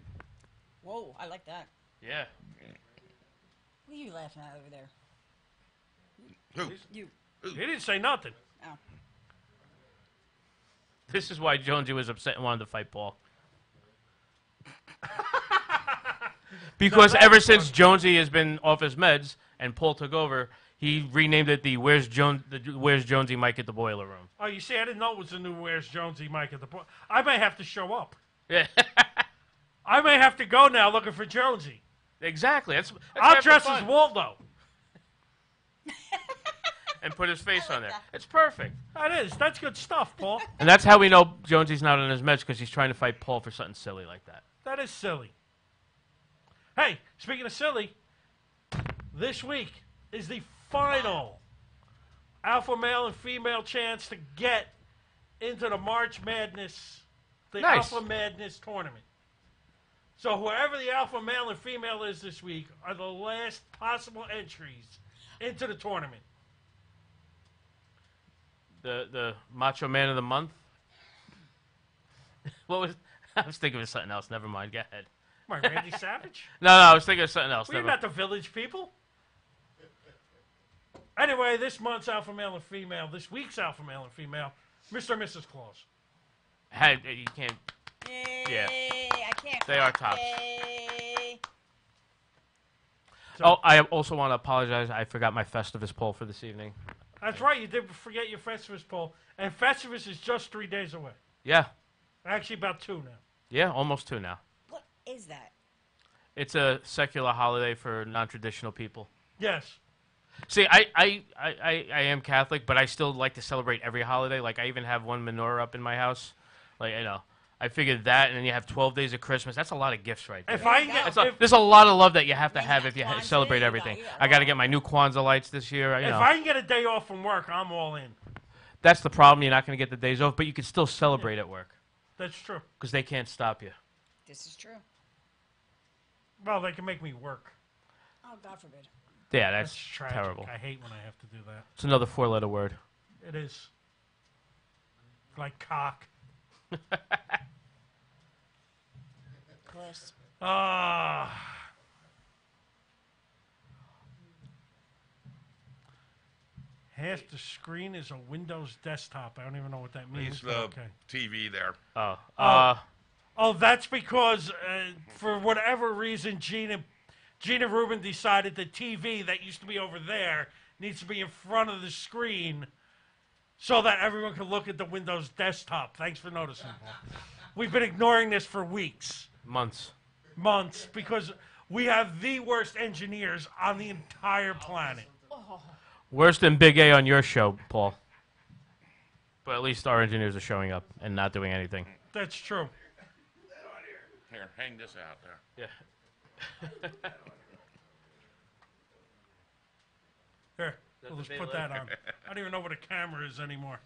Whoa, I like that. Yeah. What are you laughing at over there? Who? You. He didn't say nothing. Oh. This is why Jonesy was upset and wanted to fight Paul. Because that's ever since Jonesy has been off his meds and Paul took over, he renamed it the Where's Jonesy Mike at the Boiler Room. Oh, you see, I didn't know it was the new Where's Jonesy Mike at the point. I may have to show up. Yeah. I may have to go now looking for Jonesy. Exactly. That's I'll half the dress fun. as Waldo. And put his face on there. It's perfect. That is. That's good stuff, Paul. And that's how we know Jonesy's not on his meds, because he's trying to fight Paul for something silly like that. That is silly. Hey, speaking of silly, this week is the final alpha male and female chance to get into the March Madness, the Nice. Alpha Madness tournament. So whoever the alpha male and female is this week are the last possible entries into the tournament. The Macho Man of the Month. What was? I was thinking of something else. Never mind. Go ahead. My Randy Savage? No, I was thinking of something else. Well, you're not the Village People. Anyway, this month's alpha male and female, this week's alpha male and female, Mr. and Mrs. Claus. Hey, you can't. Yay, Yeah. I can't. They are clap. tops. Yay. So- Oh, I also want to apologize. I forgot my Festivus poll for this evening. That's right, you did forget your Festivus poll. And Festivus is just 3 days away. Yeah, Actually, about 2 now. yeah, almost 2 now. What is that? It's a secular holiday for non-traditional people. Yes. See, I am Catholic, but I still like to celebrate every holiday. Like, I even have one menorah up in my house. Like, I figured that, and then you have 12 days of Christmas. That's a lot of gifts right there. If I you can go. get, There's a lot of love that you have to Then you have got if you Kwanzaa, celebrate you got- everything. you got I got to all- get my new Kwanzaa lights this year. if I can get a day off from work, I'm all in. That's the problem. You're not going to get the days off, but you can still celebrate at work That's true. because they can't stop you. This is true. Well, they can make me work. Oh, God forbid. Yeah, that's That's tragic. terrible. I hate when I have to do that. It's another 4-letter word. It is. Like cock. Close. Ah. Half the screen is a Windows desktop. I don't even know what that means. He's but the okay. TV there. Oh, that's because for whatever reason, Gina Rubin decided the TV that used to be over there needs to be in front of the screen so that everyone can look at the Windows desktop. Thanks for noticing, Paul. We've been ignoring this for weeks, Months. months, because we have the worst engineers on the entire planet. Worse than Big A on your show, Paul. But at least our engineers are showing up and not doing anything. That's true. Here, hang this out there. Yeah. Here, we'll That's just what put they that on. I don't even know what a camera is anymore.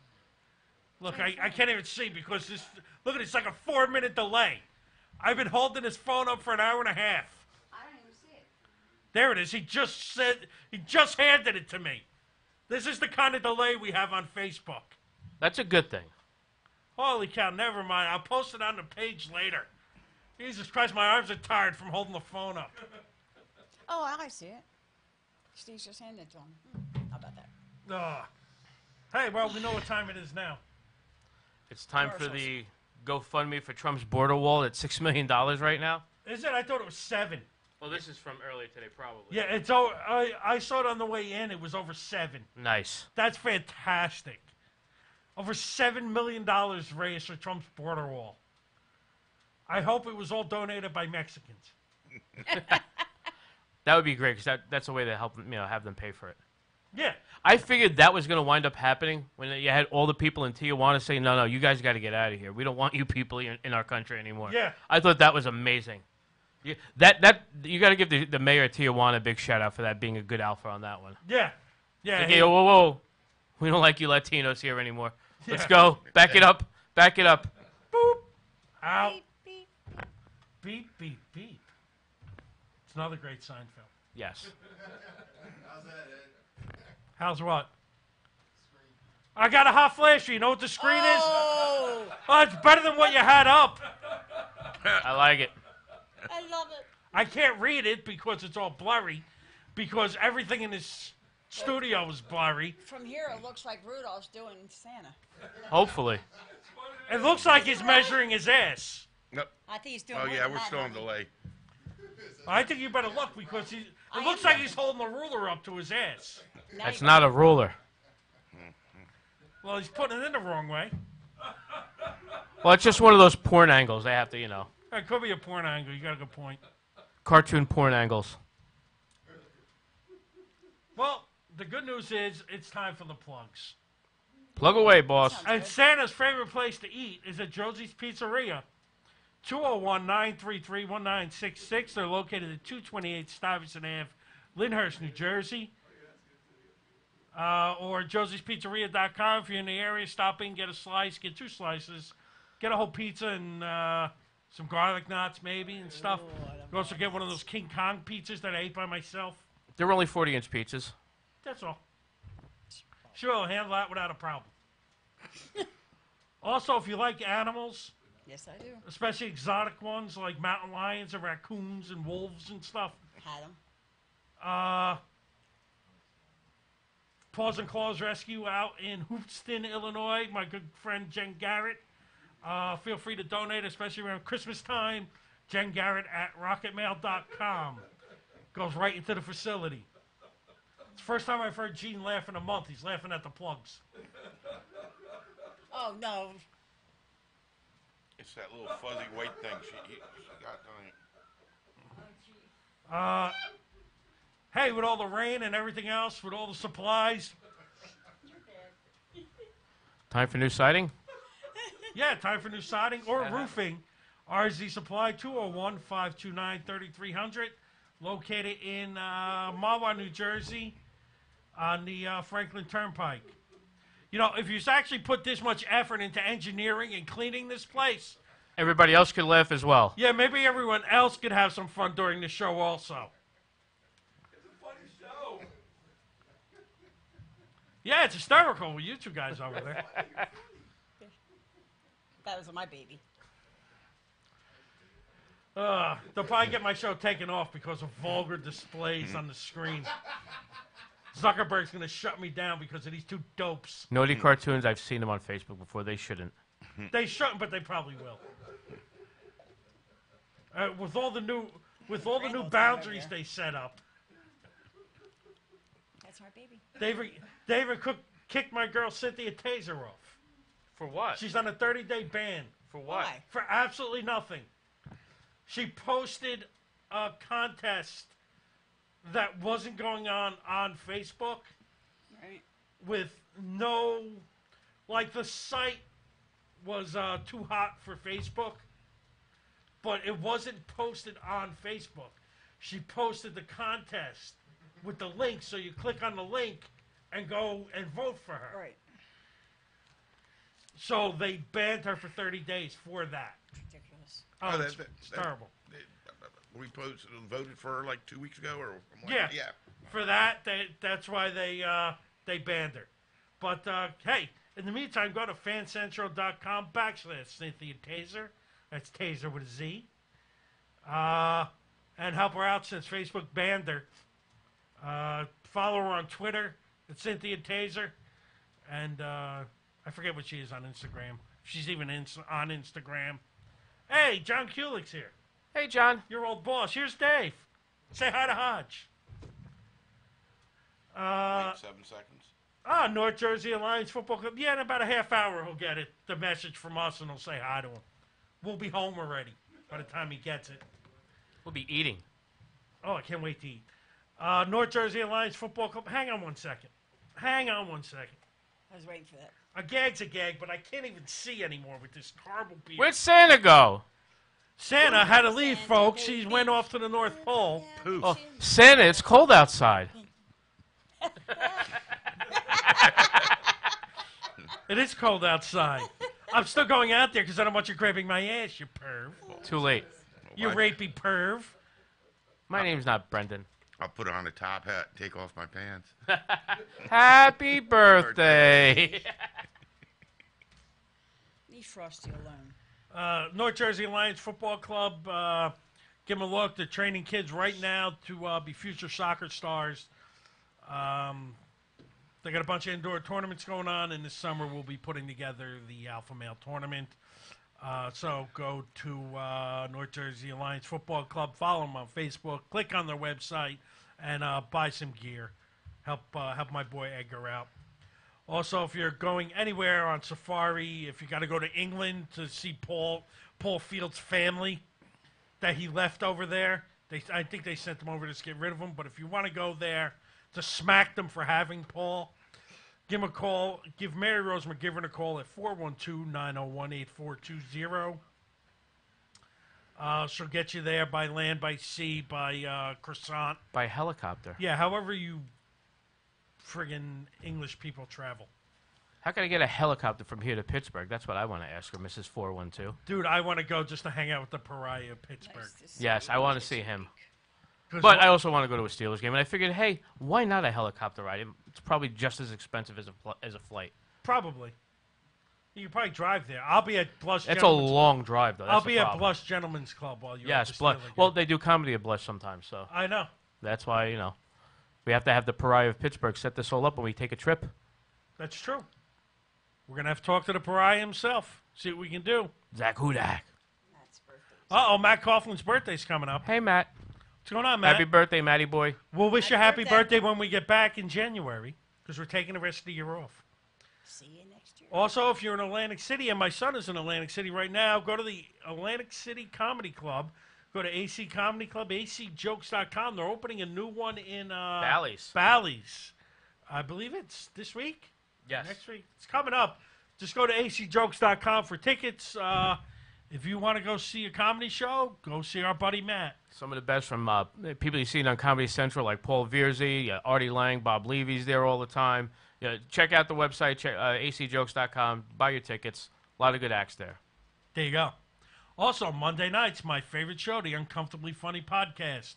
Look, I can't even see because this. Look at it, it's like a 4-minute delay. I've been holding this phone up for an hour and a half. I don't even see it. There it is. He just handed it to me. This is the kind of delay we have on Facebook. That's a good thing. Holy cow! Never mind. I'll post it on the page later. Jesus Christ, my arms are tired from holding the phone up. Oh, I see it. Steve's just handed it to him. How about that? Ugh. Hey, well, we know what time it is now. It's time for the GoFundMe for Trump's border wall at $6 million right now. Is it? I thought it was 7. Well, this is from earlier today, probably. Yeah, it's over. I saw it on the way in. It was over 7. Nice. That's fantastic. Over $7 million raised for Trump's border wall. I hope it was all donated by Mexicans. That would be great because that's a way to help them, have them pay for it. Yeah. I figured that was going to wind up happening when you had all the people in Tijuana say, no, you guys got to get out of here. We don't want you people in our country anymore. Yeah. I thought that was amazing. You got to give the mayor of Tijuana a big shout out for that, being a good alpha on that one. Yeah. Yeah. Like, hey, whoa. We don't like you Latinos here anymore. Let's go. Back it up. Back it up. Boop. Out. Beep, beep. Beep, beep, beep. It's another great Seinfeld. Yes. How's that, Ed? How's what? I got a hot flasher. You know what the screen is? Oh, Oh, it's better than what you had up. I like it. I love it. I can't read it because it's all blurry, because everything in this studio is blurry. From here, it looks like Rudolph's doing Santa. Hopefully. It looks like he's measuring his ass. Nope. I think he's doing Oh, more yeah, than we're that, still on honey. delay. I think you better look because it looks like he's holding a ruler up to his ass. Now That's you- not a ruler. Well, he's putting it in the wrong way. Well, it's just one of those porn angles. They have to, It could be a porn angle. You got a good point. cartoon porn angles. Well, the good news is it's time for the plugs. Plug away, boss. And Santa's favorite place to eat is at Josie's Pizzeria. 201-933-1966. They're located at 228 Stuyvesant Ave, Lyndhurst, New Jersey. Or josie'spizzeria.com. If you're in the area, stop in, get a slice, get 2 slices, get a whole pizza, and some garlic knots maybe and stuff. Ooh, I love You can also get garlic one of knots. those King Kong pizzas that I ate by myself. They're only 40-inch pizzas. That's all. Sure, I'll handle that without a problem. Also, if you like animals, Yes, I do. especially exotic ones like mountain lions and raccoons and wolves and stuff, Had them. Paws and Claws Rescue out in Hoopeston, Illinois. My good friend Jen Garrett. Feel free to donate, especially around Christmas time. Jen Garrett at rocketmail.com. Goes right into the facility. It's the first time I've heard Gene laugh in a month. He's laughing at the plugs. Oh, no. It's that little fuzzy white thing she got on it. Hey, with all the rain and everything else, with all the supplies, Time for new siding? yeah, time for new siding or roofing. RZ Supply, 201-529-3300, located in Mahwah, New Jersey, on the Franklin Turnpike. You know, if you actually put this much effort into engineering and cleaning this place, Everybody else could laugh as well. yeah, maybe everyone else could have some fun during the show also. Yeah, it's hysterical with you two guys over there. That was my baby. They'll probably get my show taken off because of vulgar displays on the screen. Zuckerberg's going to shut me down because of these two dopes. Naughty cartoons, I've seen them on Facebook before. They shouldn't. They shouldn't, but they probably will. With all the new Randall's boundaries over there. they set up, That's my baby. David Cook kicked my girl Cynthia Taser off. For what? She's on a 30-day ban For what? Why? for absolutely nothing. She posted a contest that wasn't going on Facebook Right. with no, like the site was too hot for Facebook, but it wasn't posted on Facebook. She posted the contest with the link, so you click on the link and go and vote for her. Right. So they banned her for 30 days for that. Ridiculous. Oh, it's terrible. We voted for her like 2 weeks ago, or Yeah. yeah. For that, that's why they banned her. But hey, in the meantime, go to fancentral.com/Cynthia Taser. That's Taser with a Z. And help her out since Facebook banned her. Follow her on Twitter at Cynthia Taser. And I forget what she is on Instagram. She's even on Instagram. Hey, John Kulik's here. Hey, John. Your old boss. Here's Dave. Say hi to Hodge. Wait 7 seconds. North Jersey Alliance Football Club. Yeah, in about a half hour he'll get it. The message from us, and he'll say hi to him. We'll be home already by the time he gets it. We'll be eating. Oh, I can't wait to eat. North Jersey Alliance Football Club. Hang on one second. I was waiting for that. A gag's a gag, but I can't even see anymore with this horrible beard. Where'd Santa go? Santa had to leave, Santa, folks. He baby. went off to the North Pole. Poof. Oh, Santa, it's cold outside. It is cold outside. I'm still going out there because I don't want you grabbing my ass, you perv. Too late. You rapey perv. My name's not Brendan. I'll put on a top hat, take off my pants. Happy birthday. Leave Frosty alone. North Jersey Alliance Football Club. Give them a look. They're training kids right now to be future soccer stars. They got a bunch of indoor tournaments going on, and this summer we'll be putting together the Alpha Male tournament. So go to North Jersey Alliance Football Club, follow them on Facebook, click on their website, and buy some gear. Help my boy Edgar out. Also, if you're going anywhere on safari, if you got to go to England to see Paul Field's family that he left over there, I think they sent him over to get rid of him. But if you want to go there to smack them for having Paul, give him a call. Give Mary Rose McGivern a call at 412-901-8420. She'll get you there by land, by sea, by croissant. By helicopter. Yeah, however you friggin' English people travel. How can I get a helicopter from here to Pittsburgh? That's what I want to ask her, Mrs. 412. Dude, I want to go just to hang out with the pariah of Pittsburgh. Nice to see Yes, you I want to this see him. week. 'Cause But what- I also want to go to a Steelers game, and I figured, hey, why not a helicopter ride? It's probably just as expensive as a flight. Probably. You can probably drive there. I'll be at Blush That's a Gentlemen's long drive, though. That's I'll the be at problem. Blush Gentlemen's Club while you're Yes, at the Blush. Steeler game. Well, they do comedy at Blush sometimes, so I know. that's why, we have to have the pariah of Pittsburgh set this all up when we take a trip. That's true. We're going to have to talk to the pariah himself, see what we can do. Zach Hudak. Matt's birthday. Uh-oh, Matt Coughlin's birthday's coming up. Hey, Matt. What's going on, Matt? Happy birthday, Matty boy. We'll wish you Happy happy birthday birthday. when we get back in January, because we're taking the rest of the year off. See you next year. Also, if you're in Atlantic City, and my son is in Atlantic City right now, go to the Atlantic City Comedy Club. Go to AC Comedy Club, acjokes.com. They're opening a new one in Bally's. Bally's. I believe it's this week. Yes. Next week. It's coming up. Just go to acjokes.com for tickets. If you want to go see a comedy show, go see our buddy Matt. Some of the best from people you've seen on Comedy Central, like Paul Vierzy, Artie Lang, Bob Levy's there all the time. Check out the website, acjokes.com. Buy your tickets. A lot of good acts there. There you go. Also, Monday nights, my favorite show, the Uncomfortably Funny Podcast,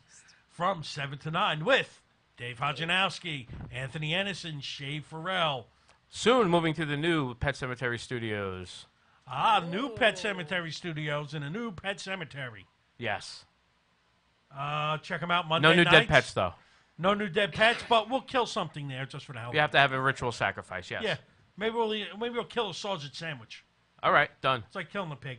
from 7 to 9 with Dave Hodjanowski, Anthony Ennison, Shay Farrell. Soon moving to the new Pet Cemetery Studios. New Pet Cemetery Studios and a new Pet Cemetery. Yes. Check them out Monday No new nights. dead pets, though. No new dead pets, but we'll kill something there just for the hell. You have to have a ritual sacrifice, yes. Yeah, maybe we'll kill a sausage sandwich. All right, done. It's like killing a pig.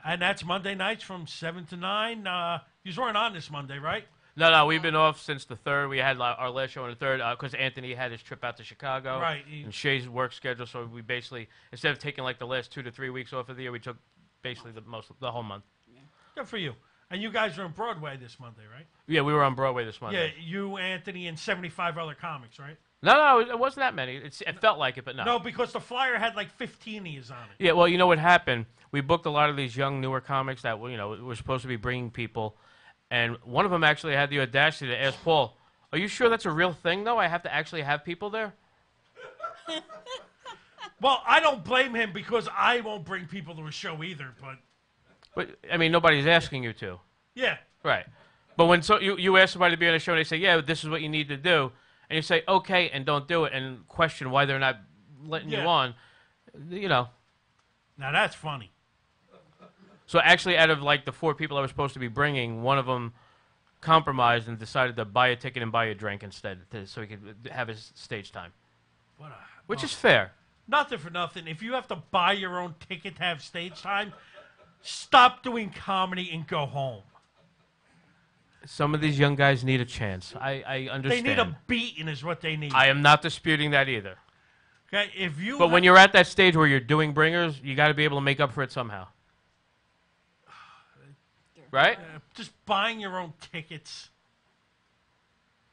And that's Monday nights from 7 to 9. You weren't on this Monday, right? No, we've been off since the 3rd. We had our last show on the 3rd because Anthony had his trip out to Chicago. Right. And Shay's work schedule, so we basically, instead of taking like the last 2 to 3 weeks off of the year, we took basically the whole month. Good for you. And you guys are on Broadway this Monday, right? Yeah, we were on Broadway this Monday. Yeah, you, Anthony, and 75 other comics, right? No, it wasn't that many. It felt like it, but no. No, because the flyer had like 15 of yous on it. Yeah, well, you know what happened? We booked a lot of these young, newer comics that were supposed to be bringing people, and one of them actually had the audacity to ask Paul, "Are you sure that's a real thing, though? I have to actually have people there?" Well, I don't blame him because I won't bring people to a show either, but But I mean, nobody's asking you to, yeah. right? But when you ask somebody to be on a show, and they say, "Yeah, this is what you need to do," and you say, "Okay," and don't do it, and question why they're not letting you Yeah. on, Now that's funny. So actually, out of like the 4 people I was supposed to be bringing, one of them compromised and decided to buy a ticket and buy a drink instead, so he could have his stage time, What a, which is fair. nothing for nothing. If you have to buy your own ticket to have stage time, stop doing comedy and go home. Some of these young guys need a chance. I They understand. need a beating is what they need. I am not disputing that either. Okay, if you But when you're at that stage where you're doing bringers, you got to be able to make up for it somehow. Right? just buying your own tickets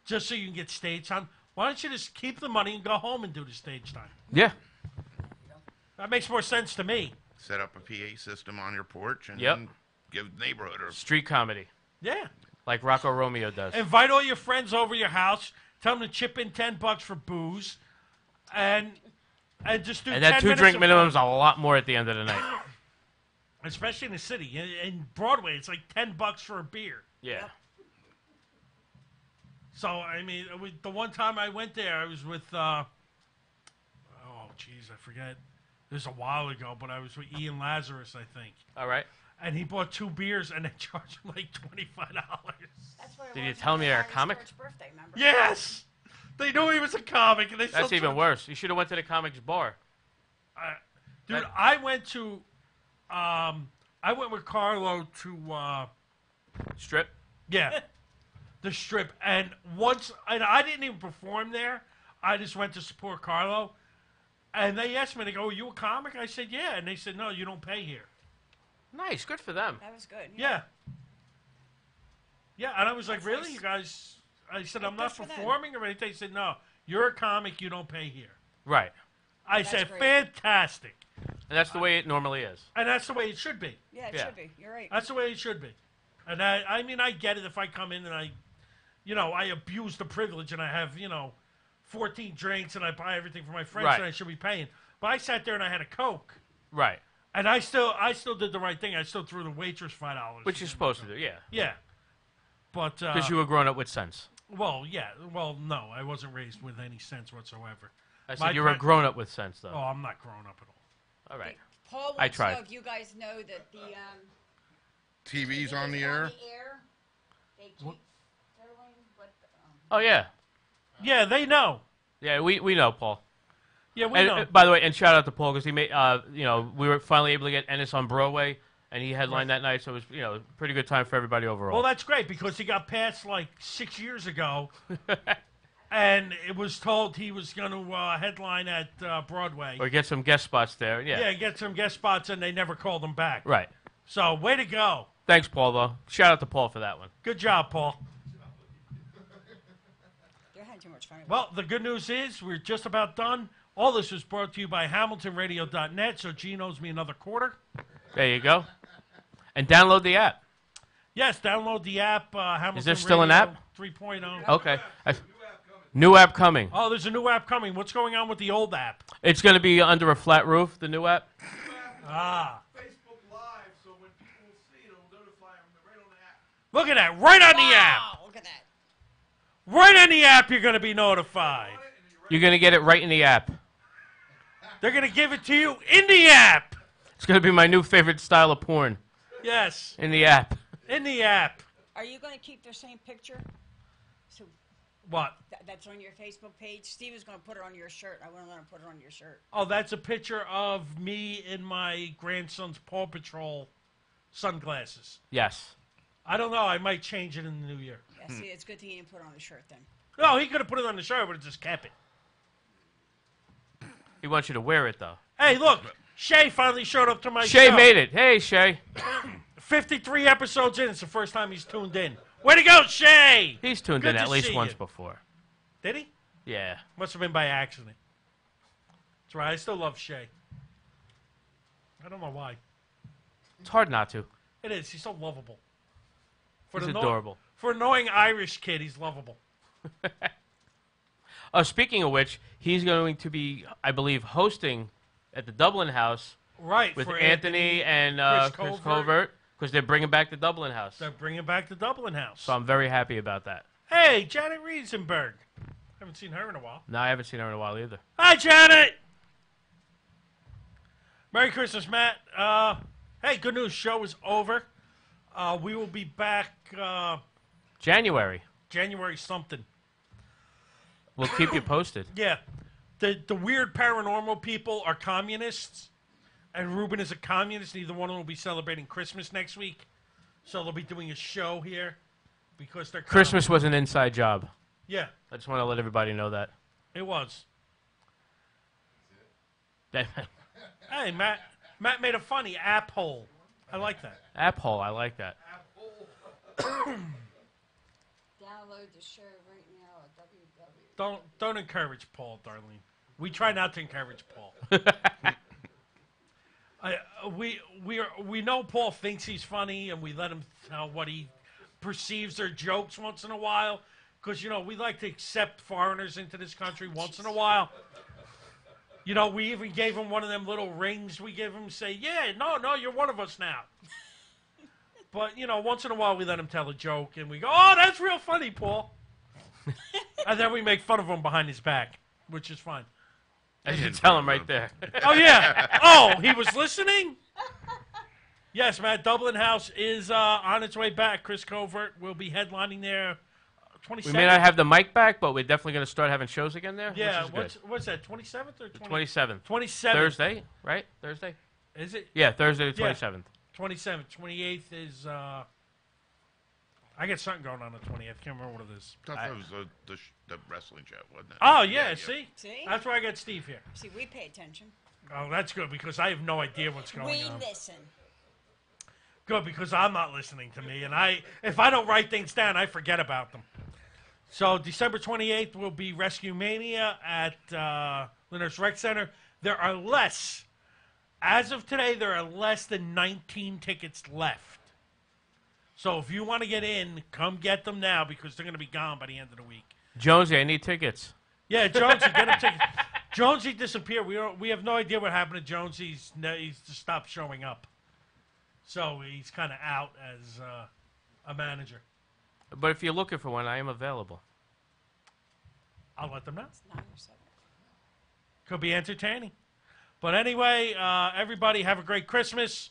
just so you can get stage time, why don't you just keep the money and go home and do the stage time? Yeah. That makes more sense to me. Set up a PA system on your porch and Yep. give the neighborhood a Street comedy, Yeah. like Rocco Romeo does. Invite all your friends over your house. Tell them to chip in $10 for booze, and just do. And that 10 2 minutes drink of minimum's a lot more at the end of the night. especially in the city. In Broadway, it's like $10 for a beer. Yeah. So I mean, the one time I went there, I was with. Oh, jeez, I forget. This was a while ago, but I was with Ian Lazarus, I think. All right. And he bought 2 beers, and they charged him like $25. That's what it Did you was tell when me we you're a had Iris comic? Kurt's birthday, remember? Yes, they knew he was a comic, and they That's still even charged- worse. You should have went to the comics bar. Dude, That- I went to. I went with Carlo to. Strip. Yeah, the Strip, and once and I didn't even perform there. I just went to support Carlo, and they asked me, "They go, are you a comic?" I said, "Yeah," and they said, "No, you don't pay here." Nice. Good for them. That was good. Yeah. Yeah, and I was like, That's "Really, nice. you guys?" I said, "I'm Good not for them. performing or anything." They said, "No, you're a comic. You don't pay here." Right. I That's said, great. "Fantastic," And that's the way it normally is. and that's the way it should be. Yeah, it Yeah. should be. You're right. That's the way it should be. And I mean, I get it if I come in and I abuse the privilege and I have, 14 drinks and I buy everything for my friends, Right. and I should be paying. But I sat there and I had a Coke, Right. and I still did the right thing. I still threw the waitress $5. Which you're supposed to do, yeah. Yeah. But Because you were growing up with sense. well, yeah. Well, no, I wasn't raised with any sense whatsoever. I said My you were grand- grown up with sense, though. Oh, I'm not grown up at all. All right. Paul I wants to tried. know if you guys know that the TV's on the It's air. They keep telling what. Oh, yeah. Yeah, they know. Yeah, we know, Paul. Yeah, we And, know. by the way, and shout out to Paul because he made, we were finally able to get Ennis on Broadway, and he headlined that night, so it was, a pretty good time for everybody overall. Well, that's great because he got passed like 6 years ago, and it was told he was going to headline at Broadway. or get some guest spots there. Yeah. Yeah, get some guest spots, and they never called him back. Right. So, way to go. Thanks, Paul, though. Shout out to Paul for that one. Good job, Paul. they're having too much fun. Well, the good news is we're just about done. All this was brought to you by HamiltonRadio.net, so Gene owes me another quarter. There you go. And download the app. Yes, download the app, Hamilton Is there still an Radio app? 3.0. Okay. New app coming. Oh, there's a new app coming. What's going on with the old app? It's going to be under a flat roof, the new app. Ah. Facebook Live, so when people see it, it'll notify them right on the app. Look at that. Right on the app. Wow, look at that. Right on the app, you're going to be notified. You're going to get it right in the app. They're going to give it to you in the app. It's going to be my new favorite style of porn. Yes, In the app. in the app. Are you going to keep the same picture? So What? that's on your Facebook page. Steve is going to put it on your shirt. I want to put it on your shirt. Oh, that's a picture of me in my grandson's Paw Patrol sunglasses. Yes. I don't know. I might change it in the new year. Yeah, see, it's good thing you didn't put it on the shirt then. No, he could have put it on the shirt, but it just kept it. He wants you to wear it, though. Hey, look. Shay finally showed up to my Shay show. made it. Hey, Shay. 53 episodes in. It's the first time he's tuned in. Way to go, Shay! He's tuned Good in to at least see once you. before. Did he? Yeah. Must have been by accident. That's right. I still love Shay. I don't know why. It's hard not to. It is. He's so lovable. He's an adorable. For an annoying Irish kid, he's lovable. Speaking of which, he's going to be, I believe, hosting at the Dublin House Right. with for Anthony and Chris Chris Covert. Covert because they're bringing back the Dublin House. They're bringing back the Dublin House. So I'm very happy about that. Hey, Janet Riesenberg. Haven't seen her in a while. No, I haven't seen her in a while either. Hi, Janet. Merry Christmas, Matt. Hey, good news. Show is over. We will be back January. January something. We'll keep you posted. Yeah. The weird paranormal people are communists, and Ruben is a communist. Neither one of them will be celebrating Christmas next week. So they'll be doing a show here because they're Christmas was an inside job. Yeah, I just want to let everybody know that. it was. Hey, Matt made a funny app hole. I like that. App hole, I like that. Download the show right now at www. Don't encourage Paul, Darlene. We try not to encourage Paul. We know Paul thinks he's funny, and we let him tell what he perceives are jokes once in a while, because we like to accept foreigners into this country once in a while. We even gave him one of them little rings we give him, say, yeah, no, you're one of us now. But, once in a while we let him tell a joke, and we go, oh, that's real funny, Paul. And then we make fun of him behind his back, which is fine. I should tell him right there. Oh, yeah. Oh, he was listening? Yes, Matt, Dublin House is on its way back. Chris Covert will be headlining there 27th. We may not have the mic back, but we're definitely going to start having shows again there. Yeah, which is good. what's that, 27th or 27th. 27th. Thursday, right? Thursday? Is it? Yeah, Thursday the Yeah. 27th. 27th. 28th is, I got something going on the 20th. Can't remember what it is. I thought that was the wrestling show, wasn't it? Oh, yeah, see? See? That's why I got Steve here. See, we pay attention. Oh, that's good, because I have no idea what's going We on. listen. Good, because I'm not listening to me, and if I don't write things down, I forget about them. So December 28th will be Rescue Mania at Lyndhurst Rec Center. There are less, as of today, there are less than 19 tickets left. So if you want to get in, come get them now, because they're going to be gone by the end of the week. Jonesy, I need tickets. Yeah, Jonesy, get him tickets. Jonesy disappeared. We have no idea what happened to Jonesy. He's just stopped showing up. So he's kind of out as a manager. But if you're looking for one, I am available. I'll let them know. 9 or 7. Could be entertaining. But anyway, everybody have a great Christmas.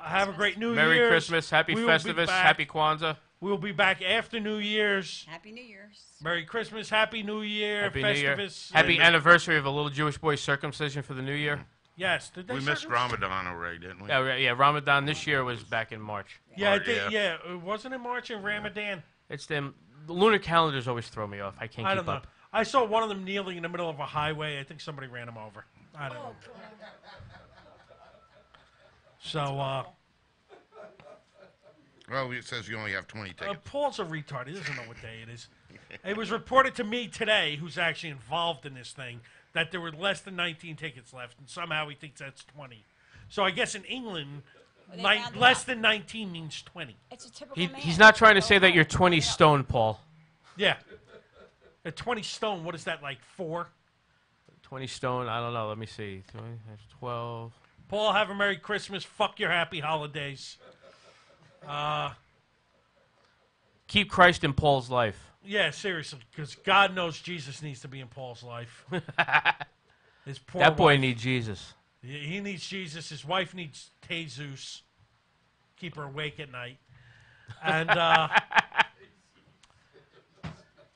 Have a great New Year's. Merry Christmas, Happy We will be Festivus, back. Happy Kwanzaa. We'll be back after New Year's. Happy New Year's. Merry Christmas, Happy New Year, Happy New Year. Festivus. Happy anniversary of a little Jewish boy's circumcision for the New Year. Yes. Did they We missed circumcise? Ramadan already, didn't we? Yeah, Ramadan this year was back in March. Yeah, March, yeah. Wasn't it March in Ramadan? It's them. The lunar calendars always throw me off. I can't I keep don't know. up. I saw one of them kneeling in the middle of a highway. I think somebody ran him over. I don't know. So, Well, it says you only have 20 tickets. Paul's a retard. He doesn't know what day it is. It was reported to me today, who's actually involved in this thing, that there were less than 19 tickets left, and somehow he thinks that's 20. So I guess in England, Well, they round it less up. than 19 means 20. It's a typical man. He's not trying to say that you're 20 stone, Paul. Yeah. At 20 stone, what is that, like 4? 20 stone, I don't know. Let me see. 20, 12. Paul, have a Merry Christmas. Fuck your happy holidays. Keep Christ in Paul's life. Yeah, seriously, because God knows Jesus needs to be in Paul's life. His poor That boy wife. needs Jesus. He needs Jesus. His wife needs Jesus. Keep her awake at night. And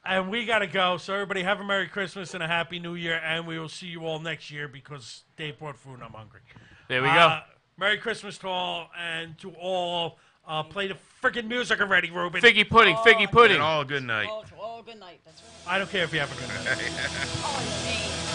and we got to go. So everybody have a Merry Christmas and a Happy New Year. And we will see you all next year because Dave brought food and I'm hungry. There we go. Merry Christmas to all. And to all, play the freaking music already, Ruben. Figgy pudding, figgy pudding. And all good night. Oh, good night. That's right. I don't care if you have a good night. Oh, man.